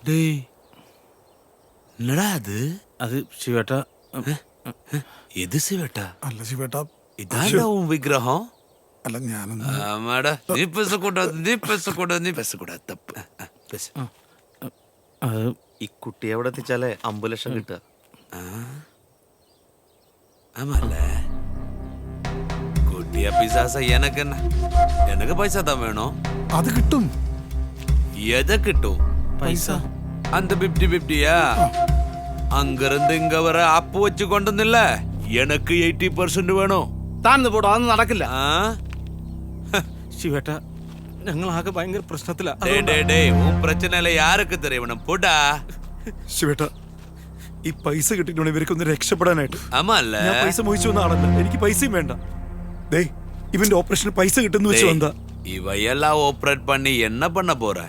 டேய் என்னடா அது? അത് ശിവേട്ട. எது சிவேட்டா? അല്ല ശിവേട്ടാ, இதாண்டா உன் விக்கிரகம்? അല്ല ഞാനൊന്ന്. ஆமாடா, நீ பேசக்கூடாது. தப்பு. பேசு. അത് ഈ കുട്ടിയെ എവിടെ എത്തിച്ചാലേ 5 ലക്ഷം കിട്ടുക. ஆமால குட்டியா பிசாசா எனக்கு என்ன? எனக்கு பைசா தான் வேணும். അത് കിട്ടും. எதை கிட்டும்? പൈസ. அந்த 50-50யா? அங்கிருந்து இங்க வர ஆப்பு வச்சு கொண்டுல எனக்கு 80% வேணும். താൻ പോടോ, അതൊന്നും നടക്കില്ല. ശിവേട്ട ഞങ്ങൾ ആകെ ഭയങ്കര പ്രശ്നത്തിലാ. உன் பிரச்சனையில யாருக்கு தெரியணும் போடா. ശിവേട്ട, ഈ പൈസ കിട്ടിയിട്ടുണ്ട് ഇവർക്കൊന്ന് രക്ഷപ്പെടാനായിട്ട്. ആമല്ല, ഞാൻ പൈസ മോഹിച്ചു വന്നാണല്ലോ, എനിക്ക് പൈസയും വേണ്ട. ദേ ഇവന്റെ ഓപ്പറേഷന് പൈസ കിട്ടുന്നു വെച്ച് വന്നാ. இவையெல்லாம் ஆப்ரேட் பண்ணி என்ன பண்ண போற?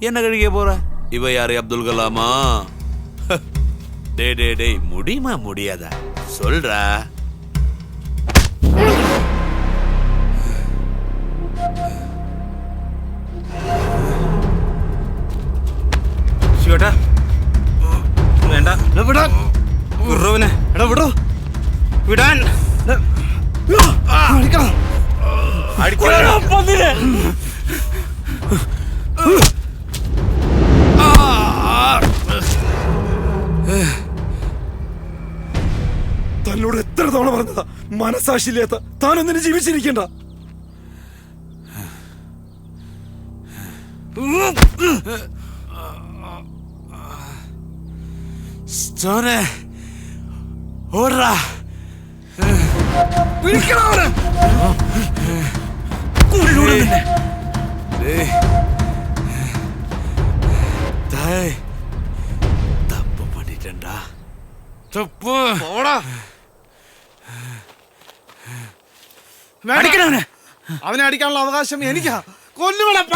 என்ன கழிக்க போற? இவ யாரு, அப்துல் கலாமா? டேய் முடியுமா முடியாதா சொல்றா. ശിവേട്ട വേണ്ട, വിടാൻ വിടോ, വിടാൻ. തന്നോട് എത്ര തവണ പറഞ്ഞതാ, മനസാക്ഷിയില്ലാത്ത താനൊന്നിനും ജീവിച്ചിരിക്കണ്ട. സ്റ്റോനെ ഓടാ. തപ്പ് പണിട്ടണ്ടാ, തപ്പ്. അവനെ അടിക്കാനുള്ള അവകാശം എനിക്കാ. കൊല്ലുവേണം.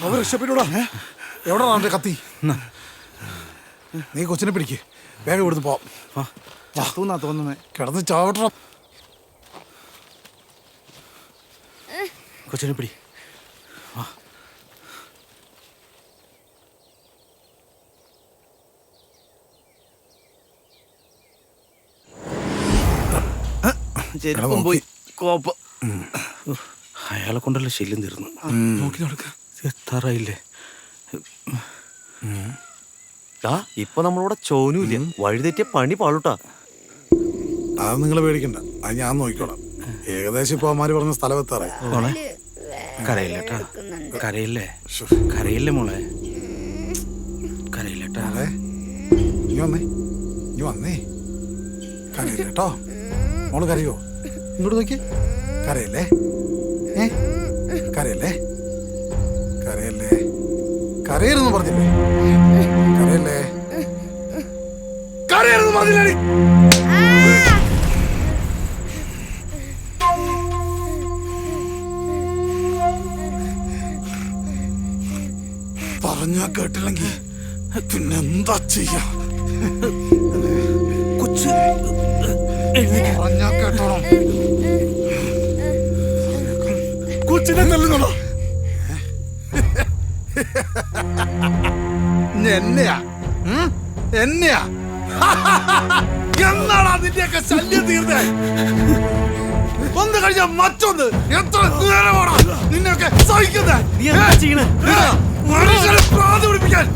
അവർ രക്ഷപ്പെട്ടൂടാ. എവിടെയാണ് അവന്റെ കത്തി? നീ കൊച്ചിനെ പിടിക്ക്, വേഗം ഇവിടുന്ന് പോവാം. തോന്നുന്നേ കിടന്ന് ചാവട്ടണം. കൊച്ചിനെ പിടി. ചെരുപ്പം പോയി, കോപ്പ്. അയാളെ കൊണ്ടല്ല ശല്യം തീർന്നു. നോക്കി നടക്ക. എത്താറായില്ലേ? ഇപ്പൊ നമ്മളിവിടെ ചോനുമില്ല, വഴി തെറ്റിയ പണി പാളൂട്ടാ. അത് നിങ്ങൾ പേടിക്കണ്ട, അത് ഞാൻ നോക്കിക്കോളാം. ഏകദേശം ഇപ്പൊ അമ്മമാര് പറഞ്ഞ സ്ഥലം എത്താറായി. മോളെ കരയില്ലട്ടാ, കരയില്ലേ, കരയില്ലേ മോളെ, കരയില്ലട്ടാ. നീ വന്നേ കരയില്ലേട്ടോ. മോള് കരയോ? ഇങ്ങോട്ട് നോക്കിയേ. കരയല്ലേ? കരയല്ലേ? കരയല്ലേ? കരയരുന്ന് പറഞ്ഞില്ലേ? കരയല്ലേ? കരയരുന്ന് പറഞ്ഞില്ലേ? പറഞ്ഞാ കേട്ടില്ലെങ്കിൽ പിന്നെന്താ ചെയ്യാ? കൊച്ചു പറഞ്ഞാ കേട്ടോണം. കൊച്ചിനെ തല്ലുന്നോ? എന്നെയാ എന്നെയാ എന്നാണ് അതിന്റെയൊക്കെ ശല്യം തീർന്നേ? ഒന്ന് കഴിഞ്ഞ മറ്റൊന്ന്. എത്ര നേരമാണ് നിന്നെയൊക്കെ സഹിക്കുന്നത്? മനുഷ്യനെ പ്രാന്ത് പിടിപ്പിക്കാൻ.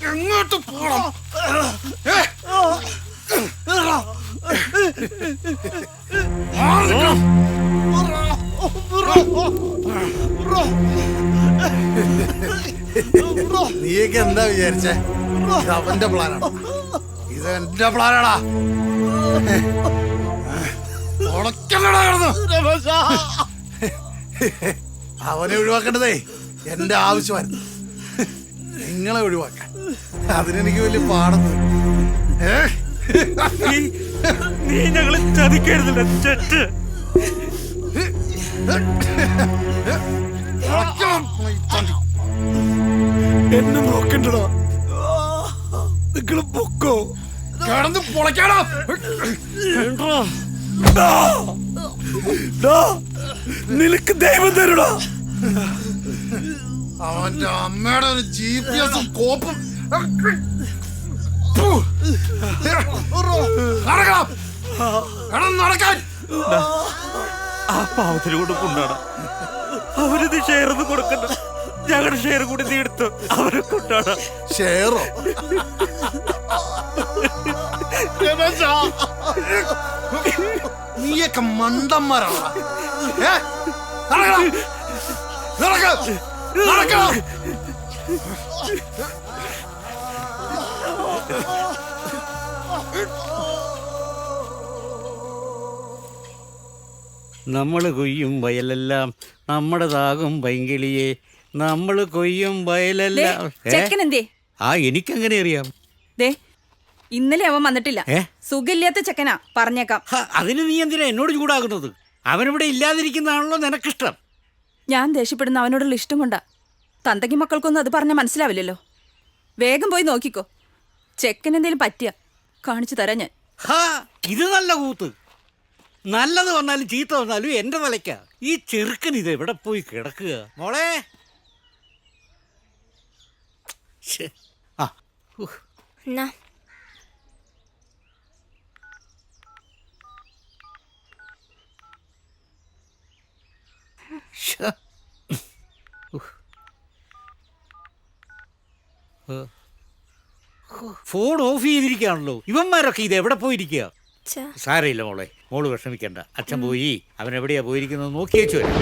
എങ്ങോട്ട് പോണം? നീയൊക്കെ എന്താ വിചാരിച്ചേ? ഇത് അവന്റെ പ്ലാനാണ്, ഇത് എന്റെ പ്ലാനാടാ. അവനെ ഒഴിവാക്കേണ്ടതേ എന്റെ ആവശ്യമായിരുന്നു, നിങ്ങളെ ഒഴിവാക്കാൻ. അതിനെനിക്ക് വലിയ പാടൊന്നും. നീ ഞങ്ങളെ ചതിക്കരുതല്ലോ ചെറ്റ്. എന്നെ നോക്കണ്ടടാ, നിങ്ങള് പൊക്കോ. കിടന്ന് പൊളക്കാടാ. നിനക്ക് ദൈവം തരുടാ. അവന്റെ അമ്മയുടെ ഒരു GPS കോപ്പും നടക്കാൻ ആ പാവത്തിന് കൊണ്ട് കൊണ്ടാണ് അവരിത് ഷെയർ ഒന്നും കൊടുക്കണ്ട. ഞങ്ങളുടെ ഷെയർ കൂടി നീ എടുത്തു. അവരെ കൊണ്ടാണ് ഷെയറോ? നീയൊക്കെ മണ്ടന്മാരാണ്. നമ്മൾ കൊയ്യും വയലെല്ലാം നമ്മുടെതാകും പൈങ്കിളിയെ, നമ്മൾ കൊയ്യും വയലെല്ലാം. ചെക്കനെന്തേ? ആ എനിക്കങ്ങനെ അറിയാം. ദേ ഇന്നലെ അവൻ വന്നിട്ടില്ല. സുഖമില്ലാത്ത ചെക്കനാ, പറഞ്ഞേക്കാം. അതിന് നീ എന്തിനാ എന്നോട് ചൂടാകുന്നത്? അവനിവിടെ ഇല്ലാതിരിക്കുന്നതാണല്ലോ നിനക്കിഷ്ടം. ഞാൻ ദേഷ്യപ്പെടുന്ന അവനോടുള്ള ഇഷ്ടം കൊണ്ടാ. തന്തയ്ക്ക് മക്കൾക്കൊന്നും അത് പറഞ്ഞാൽ മനസ്സിലാവില്ലല്ലോ. വേഗം പോയി നോക്കിക്കോ. ചെക്കൻ എന്തേലും പറ്റിയ കാണിച്ചു തരാം ഞാൻ. ഇത് നല്ല കൂത്ത്. നല്ലത് വന്നാലും ചീത്ത വന്നാലും എന്റെ തലയ്ക്ക. ഈ ചെറുക്കൻ ഇത് എവിടെ പോയി കിടക്കുക? മോളെ എന്നാ ഫോൺ ഓഫ് ചെയ്തിരിക്കുകയാണല്ലോ. ഇവന്മാരൊക്കെ ഇത് എവിടെ പോയിരിക്കുക? സാരയില്ല മോളെ, മോള് വിഷമിക്കണ്ട. അച്ഛൻ പോയി അവൻ എവിടെയാ പോയിരിക്കുന്നത് നോക്കിയേച്ചു വരാം.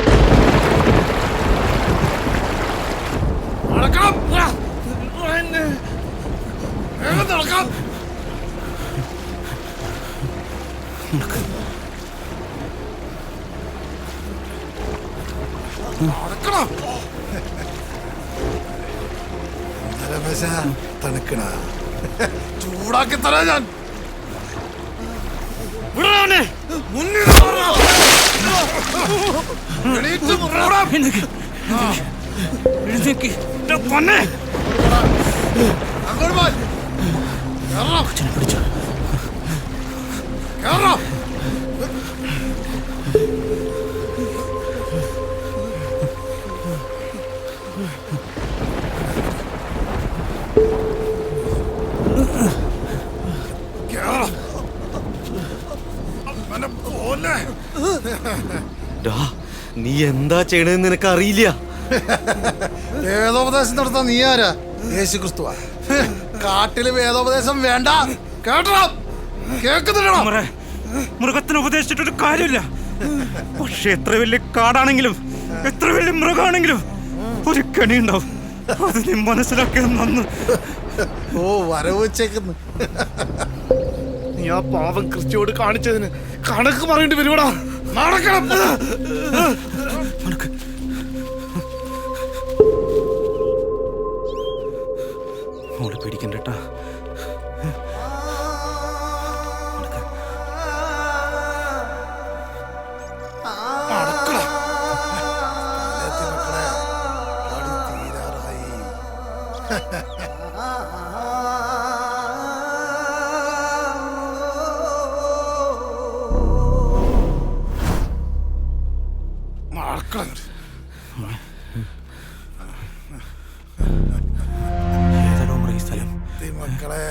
തണുക്കണ ചൂടാക്കി തരാ ഞാൻ. നീ എന്താ ചെയ്യണെന്ന് നിനക്ക് അറിയില്ല. വേദോപദേശം നടത്താൻ നീ ആരാ? യേശു ക്രിസ്തുവാ. കാട്ടില് വേദോപദേശം വേണ്ട. കേട്ടോ? കേൾക്കുന്നുണ്ടോ? മൃഗത്തിന് ഉപദേശിച്ചിട്ടൊരു കാര്യമില്ല. പക്ഷെ എത്ര വലിയ കാടാണെങ്കിലും എത്ര വലിയ മൃഗമാണെങ്കിലും ഒരു കെണി ഉണ്ടാവും. അത് നീ മനസ്സിലാക്കിയ നന്ന്. ഓ വരവ് വെച്ചേക്കുന്നു. നീ ആ പാവം ക്രിസ്റ്റിയോട് കാണിച്ചതിന് കണക്ക് പറയേണ്ടി വരുവാടാ. നടക്കണം. മോള് പേടിക്കണ്ടേട്ടാ. മക്കളെ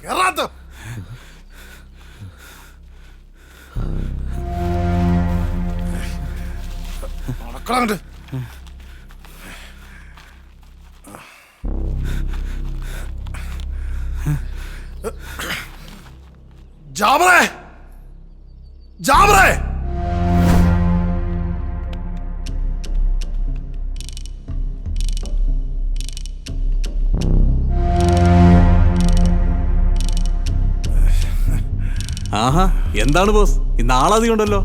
കേറാത്ത നടക്കണങ്ങട്ട്. ജാബറേ, ജാബറേ, ആഹാ എന്താണ് ബോസ്, ഇന്ന് ആളധികം ഉണ്ടല്ലോ.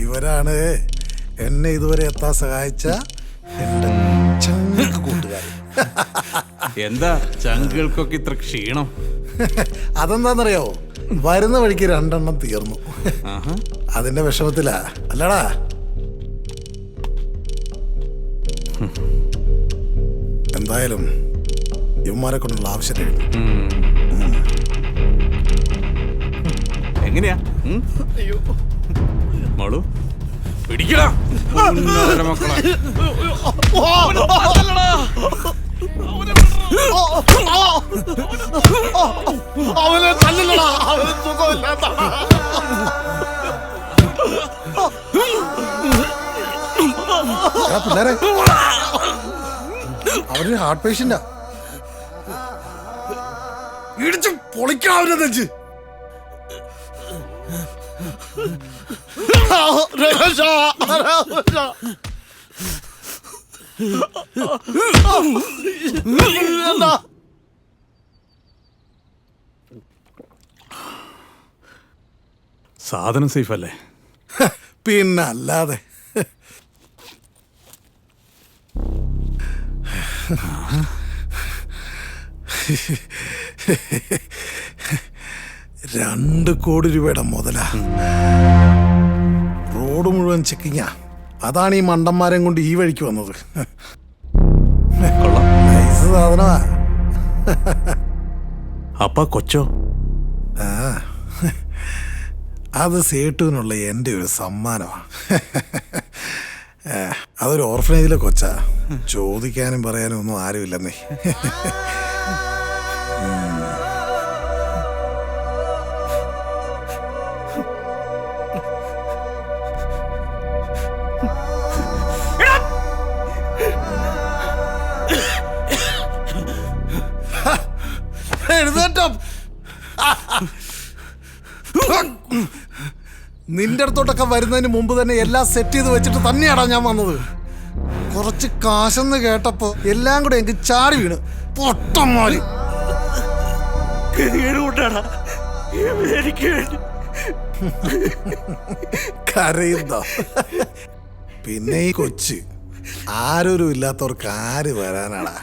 ഇവരാണ് എന്നെ ഇതുവരെ എത്താൻ സഹായിച്ച എന്റെ ചങ്ക് കൂട്ടുകാരൻ. എന്താ ചങ്കുകൾക്കൊക്കെ ഇത്ര ക്ഷീണം? അതെന്താന്നറിയോ? വരുന്ന വഴിക്ക് 2 എണ്ണം തീർന്നു. അതിന്റെ വിഷമത്തിലാ അല്ലടാ. എന്തായാലും ഇവന്മാരെ കൊണ്ടുള്ള ആവശ്യം എങ്ങനെയാ മോളു പിടിക്കടാ മക്കളെ. അവനെ തല്ലില്ലടാ, അവന് സുഖമില്ലാത്ത. പിള്ളേരെ അവര് ഹാർട്ട് പേഷ്യന്റാ. ഇടിച്ച് പൊളിക്കാവുന്ന നെഞ്ച്. സാധനം സേഫ് അല്ലേ? പിന്നല്ലാതെ. $2 കോടി മുതലാ. റോഡ് മുഴുവൻ ചെക്കിങ്ങാ. അതാണ് ഈ മണ്ടന്മാരെയും കൊണ്ട് ഈ വഴിക്ക് വന്നത്. നൈസ് സാധനമാ. അപ്പ കൊച്ചോ? അത് സേട്ടുവിനുള്ള എൻ്റെ ഒരു സമ്മാനമാണ്. അതൊരു ഓർഫനേജിലെ കൊച്ചാ. ചോദിക്കാനും പറയാനും ഒന്നും ആരുമില്ലെന്നേ. നിന്റെ അടുത്തോട്ടൊക്കെ വരുന്നതിന് മുമ്പ് തന്നെ എല്ലാം സെറ്റ് ചെയ്ത് വെച്ചിട്ട് തന്നെയാടാ ഞാൻ വന്നത്. കുറച്ച് കാശെന്ന് കേട്ടപ്പോ എല്ലാം കൂടെ എനിക്ക് ചാടി വീണ് പൊട്ടന്മാര്. കരയുന്നോ? പിന്നെ ഈ കൊച്ച് ആരൊരു ഇല്ലാത്തവർക്ക് ആര് വരാനാടാ?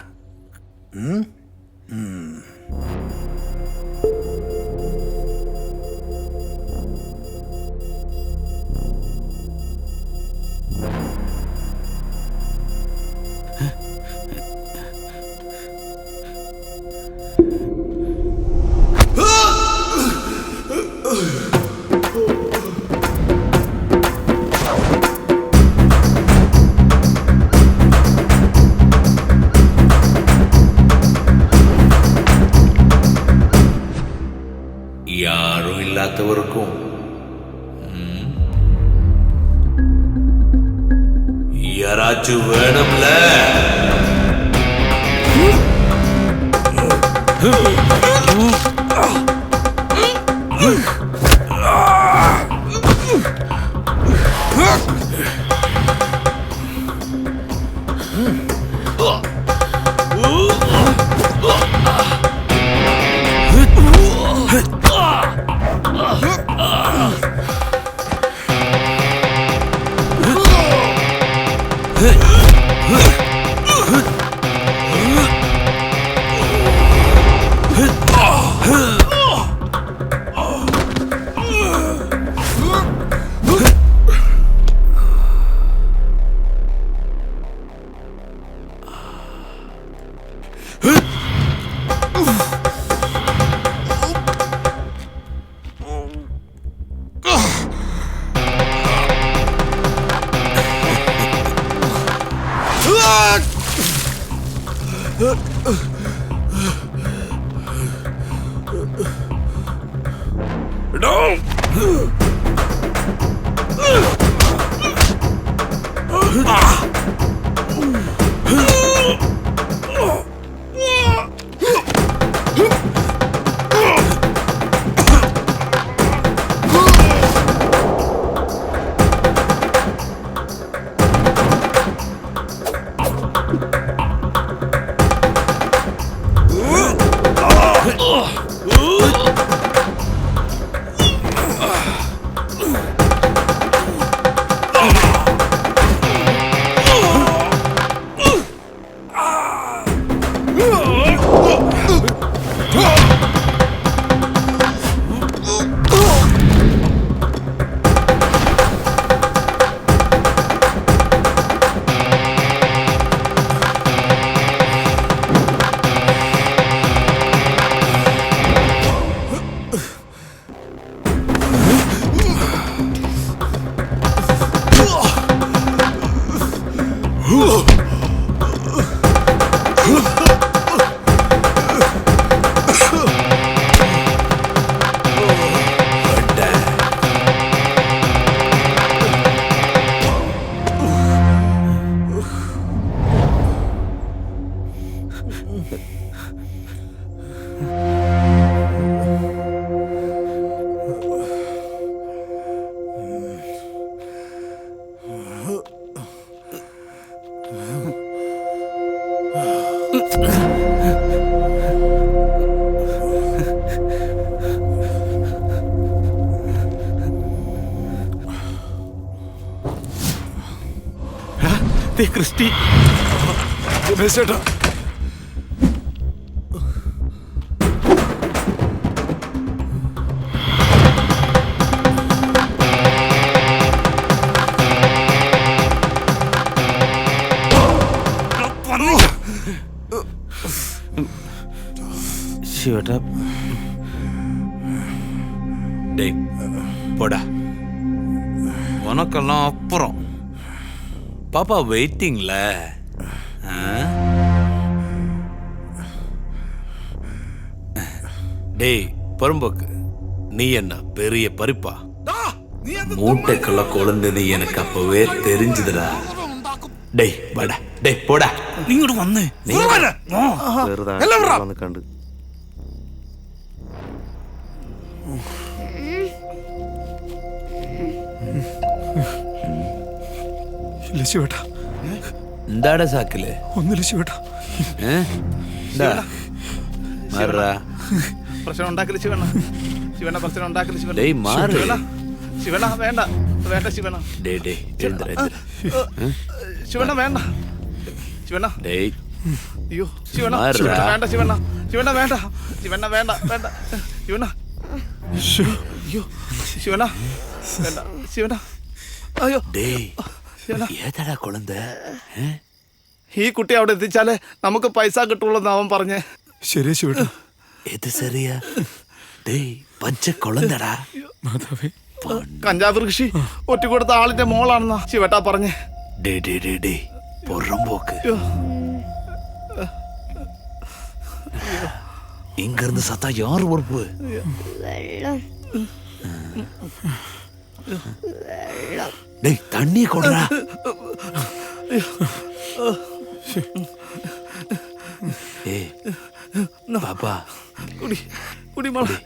யாரும் இல்லாதவருக்கும் யாராச்சும் வேணும்ல. ക്രിസ്റ്റി. രമേശ് ചേട്ടാ, ശിവേട്ടാ, டேய் போடா, உனக்கெல்லாம் அப்புறம். பாப்பா வெயிட்டிங்ல. டேய் பரம்போக்கு, நீ என்ன பெரிய பறிப்பா? மூட்டைக்குள்ள குழந்தது எனக்கு அப்பவே தெரிஞ்சுதுடா. டேய் வாடா, டேய் போடா. നീ ഇങ്ങോട്ട് വന്നേ. വെറുതെ കണ്ട് ഇല്ല ശിവേട്ടാ, എന്താടാ സാക്കില്? ഒന്നുമില്ല ശിവേട്ടാ. മാറാ, പ്രശ്നം ഉണ്ടാക്കല് ശിവണ്ണ. ശിവണ്ണ പ്രശ്നം ഉണ്ടാക്കല് ശിവണ്ണ. ഡേയ് മാറ്. ശിവണ്ണ, ശിവണ്ണ വേണ്ട, വേണ്ട ശിവണ്ണ. ഡേയ് ഡേയ് എഴുന്നേറ്റ് എഴുന്നേറ്റ്. ശിവണ്ണ വേണ്ട. ശിവണ്ണ, ഡേയ് അയ്യോ ശിവണ്ണ, മാറാ. ശിവണ്ണ വേണ്ട ശിവണ്ണ. ശിവണ്ണ വേണ്ട, ശിവണ്ണ വേണ്ട, വേണ്ട ശിവണ്ണ. അയ്യോ ശിവണ്ണ വേണ്ട, ശിവണ്ണ. അയ്യോ ഡേയ് ശിവണ്ണ, ഏതാടാ കുഴന്ത? ഈ കുട്ടി അവിടെ എത്തിച്ചാലേ നമുക്ക് പൈസ കിട്ടുള്ളൂ അവൻ പറഞ്ഞേ. ശരിയാ ശിവേട്ടാ. എത് ശരിയാ? ഡേയ് പച്ച കുഴന്തടാ. കഞ്ചാവ് കൃഷി ഒറ്റ കൊടുത്ത ആളിന്റെ മോളാണെന്നാ ശിവട്ടാ പറഞ്ഞേ. ഡേ ഡേ ഡേ ഡേ പൊറമ്പോക്ക്, ഇങ്ങിருந்து சத்தா யார் பொறுப்பு? டேய் தண்ணி கொடுறா. ஏய் பாப்பா, കുടി കുടി മോളെ.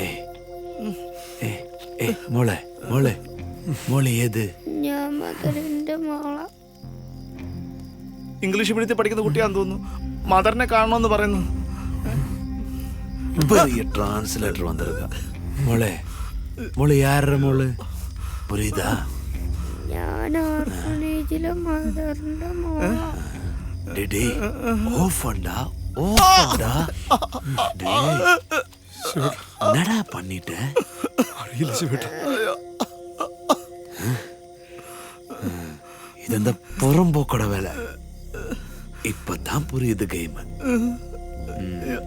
ഏയ് ഏയ് ഏയ് മോളെ, മോളെ, മോളെ ഏത്? ഞാൻ മദറിന്റെ മോള. ഇംഗ്ലീഷ് മീഡിയത്തിൽ പഠിക്കുന്ന കുട്ടിയാന്ന് തോന്നുന്നു. മദറിനെ കാണണമെന്ന് പറയുന്നു. பெரிய டிரான்ஸ்லேட்டர் வந்திருக்கா. മോളെ, മോളെ யார മോള്? புரியுதா? ഞാൻ ഓർഫനേജിലെ മദറിന്റെ മോള. ഡേ ഓഫണ്ടാ, ഓഫണ്ടാ. என்னடா பண்ணிட்ட? അറിയില്ല ശിവേട്ടാ. ഇതെന്താ പുറമ്പോക്കട വേല? இப்பதான் புரியுது கேம்.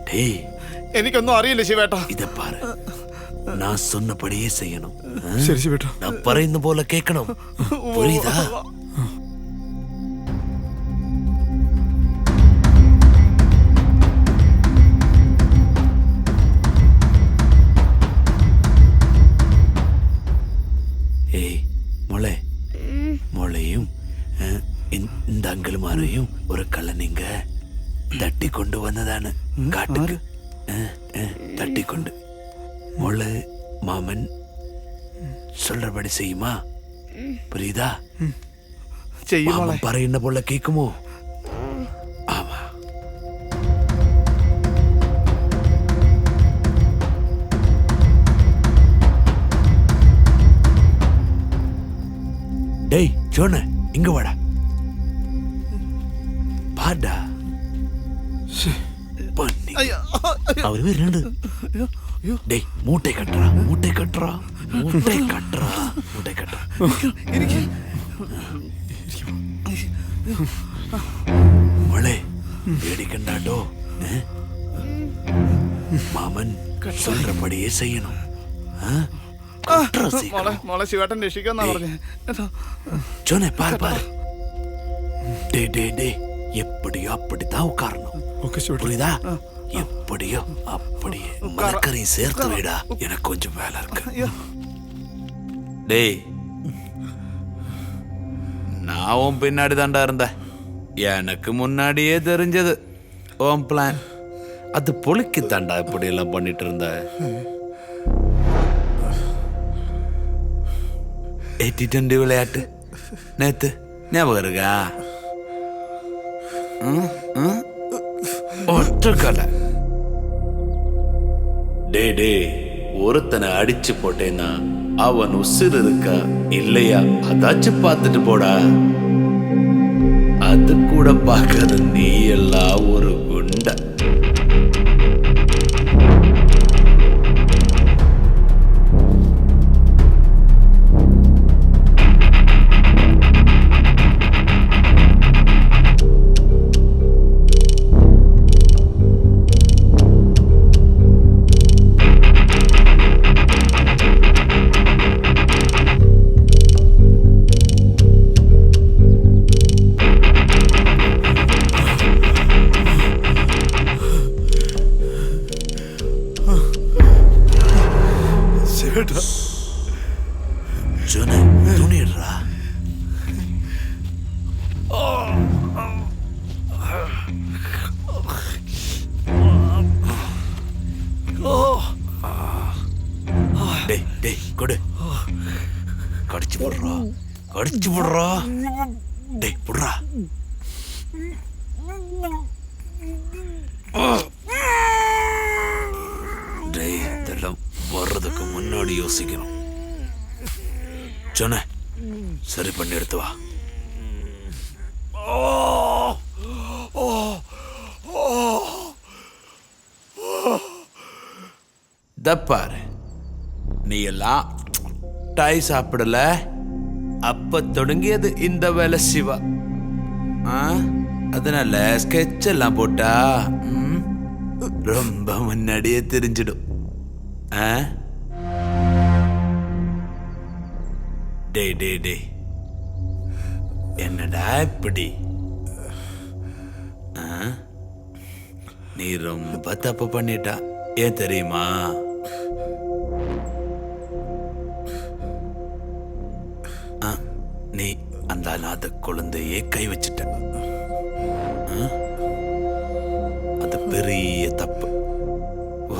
டேய் എനിക്കൊന്നും അറിയില്ല ശിവേട്ടാ. இத பாரு, நான் சொன்னபடியே செய்யணும். ശരി ശിവേട്ടാ. நான் പറയുന്ന പോലെ കേൾക്കണം. புரியுதா? ஏய் மொளை, மொளையும் இந்த അങ്കിളുമാരെയും ഒരു കള്ളനിങ്ക തട്ടിക്കൊണ്ടു വന്നതാണ് കാട്ടുക്ക്. തട്ടിക്കൊണ്ട് മോള് മാമൻ சொல்றபடி செய்யுமா? புரியுதா? மாமன் പറയുന്ന പോലെ കേൾക്കുമോ? ആമാ. டேய் ஜோன, இங்க வாடா. பாடா பண்ணி அவரு ரெண்டு. டேய் மூட்டை கட்டுறா, மூட்டை கட்டுறா, மூட்டை கட்டுறா, மூட்டை கட்டுறா. மொளை பேடிக்கண்டாடோ. மாமன் சொல்றபடியே செய்யணும். മോളെ ശിവേട്ടൻ രക്ഷിക്കാന്നാ പറഞ്ഞേ. ஜோனே பாரு பாரு. டே டே டே எப்படியோ அப்படித்தான் உட்காரணும். புரியுதா? எப்படியோ அப்படியே மரக்கரையும் சேர்த்து வைடா. எனக்கு கொஞ்சம் வேலை இருக்கு. டேய் நான் உன் பின்னாடி தாண்டா இருந்தேன். எனக்கு முன்னாடியே தெரிஞ்சது உன் பிளான். அது பொழிக்கு தாண்டா இப்படி எல்லாம் பண்ணிட்டு இருந்த. 80-20 விளையாட்டு நேத்து ஞாபகம் இருக்கா? ஒற்றக்கலை. டே டே ஒருத்தனை அடிச்சு போட்டேன்னா அவன் உசிர் இருக்கா இல்லையா அதாச்சும் பார்த்துட்டு போடா. அது கூட பார்க்காத நீ எல்லாம் ஒரு குண்டா. ஜோனே துணிடுறா. டேய் டேய் கொடு. கடிச்சு போடுறா, கடிச்சு போடுறா. டேய் போடுறா. டேய் இதெல்லாம் வர்றதுக்கு முன்னாடி யோசிக்கணும். சொன்ன சரி பண்ணி எடுத்து வா. தப்பாரு நீ எல்லாம் டாய் சாப்பிடல. அப்ப தொடங்கியது இந்த வேலை சிவா. அதனால ஸ்கெட்ச் எல்லாம் போட்டா ரொம்ப முன்னாடியே தெரிஞ்சிடும். டேய் டேய் டேய் என்னடா இப்படி? நீ ரொம்ப தப்பு பண்ணிட்டா. ஏன் தெரியுமா? நீ அந்த அநாத குழந்தையே கை வச்சிட்ட. அது பெரிய தப்பு.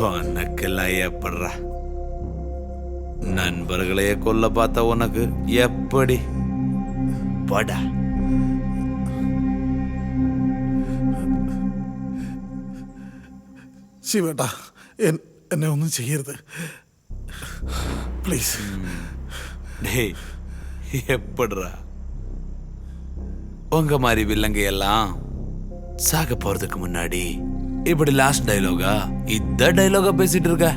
உனக்கெல்லாம் ஏற்படுற நண்பர்களையே கொல்ல பார்த்த உனக்கு எப்படி படா? ശിവേട്ടാ എന്നെ ഒന്നും ചെയ്യരുത് പ്ലീസ്. டேய் எப்படிரா உங்க மாதிரி வில்லங்க எல்லாம் சாக போறதுக்கு முன்னாடி இப்படி லாஸ்ட் டைலாகா இந்த டைலாகா பேசிட்டு இருக்க?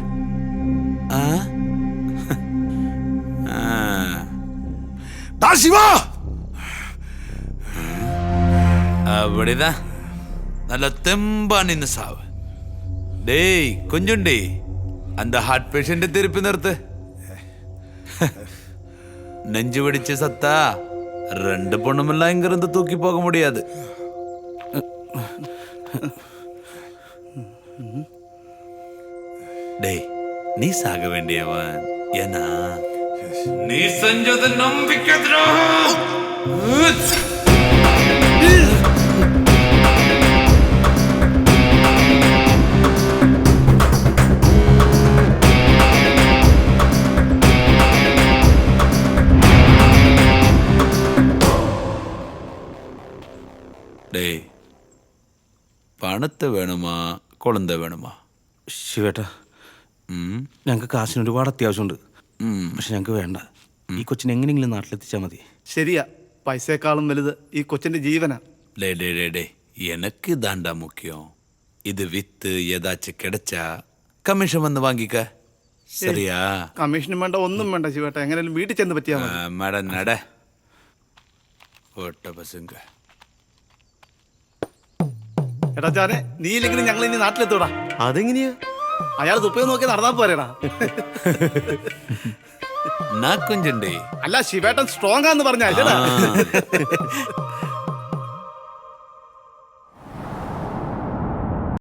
சிவா அப்படிதான் நல்ல தெம்பா நின்னு சாவு. டேய் கொஞ்சம் டேய் அந்த ஹார்ட் பேஷண்ட் திருப்பி நிறுத்து. நெஞ்சு வெடிச்சு சத்தா 2 பொண்ணுமெல்லாம் இங்கிருந்து தூக்கி போக முடியாது. டேய் நீ சாக வேண்டியவன். ஏன்னா நீ செஞ்சது நம்பிக்கை துரோகம். டேய் പണത്തെ വേണമാ കുളന്ത വേണമാ? ശിവേട്ടാ ഞങ്ങൾക്ക് കാശിന് ഒരുപാട് അത്യാവശ്യമുണ്ട്. പക്ഷെ ഞങ്ങൾക്ക് വേണ്ട. ഈ കൊച്ചിനെ എങ്ങനെയെങ്കിലും നാട്ടിലെത്തിച്ചാൽ മതി. ശരിയാ, പൈസയെക്കാളും വലുത് ഈ കൊച്ചിന്റെ ജീവനാ. ഡേ ഡേ ഡേ ഡേ എനക്ക് ഇതാണ്ടാ മുഖ്യം. ഇത് വിത്ത് ഏതാச்சும் கிடைச்சா കമ്മീഷൻ വന്ന് വാങ്ങിക്ക. ശരിയാ? കമ്മീഷനും വേണ്ട ഒന്നും വേണ്ട ശിവേട്ടാ, എങ്ങനെയാലും വീട്ടിൽ ചെന്ന് പറ്റിയാ മട നട ഓട്ട പസങ്ക. എടാ ചാനെ, നീ ഇല്ലെങ്കിലും ഞങ്ങൾ ഇനി നാട്ടിലെത്തൂടാ. അതെങ്ങനെയാ? അയാൾ തുപ്പയെ നോക്കി നടന്നാ പോരേടാ. നാക്കുഞ്ചണ്ടേ അല്ല ശിവേട്ടൻ സ്ട്രോങ് ആന്ന് പറഞ്ഞാ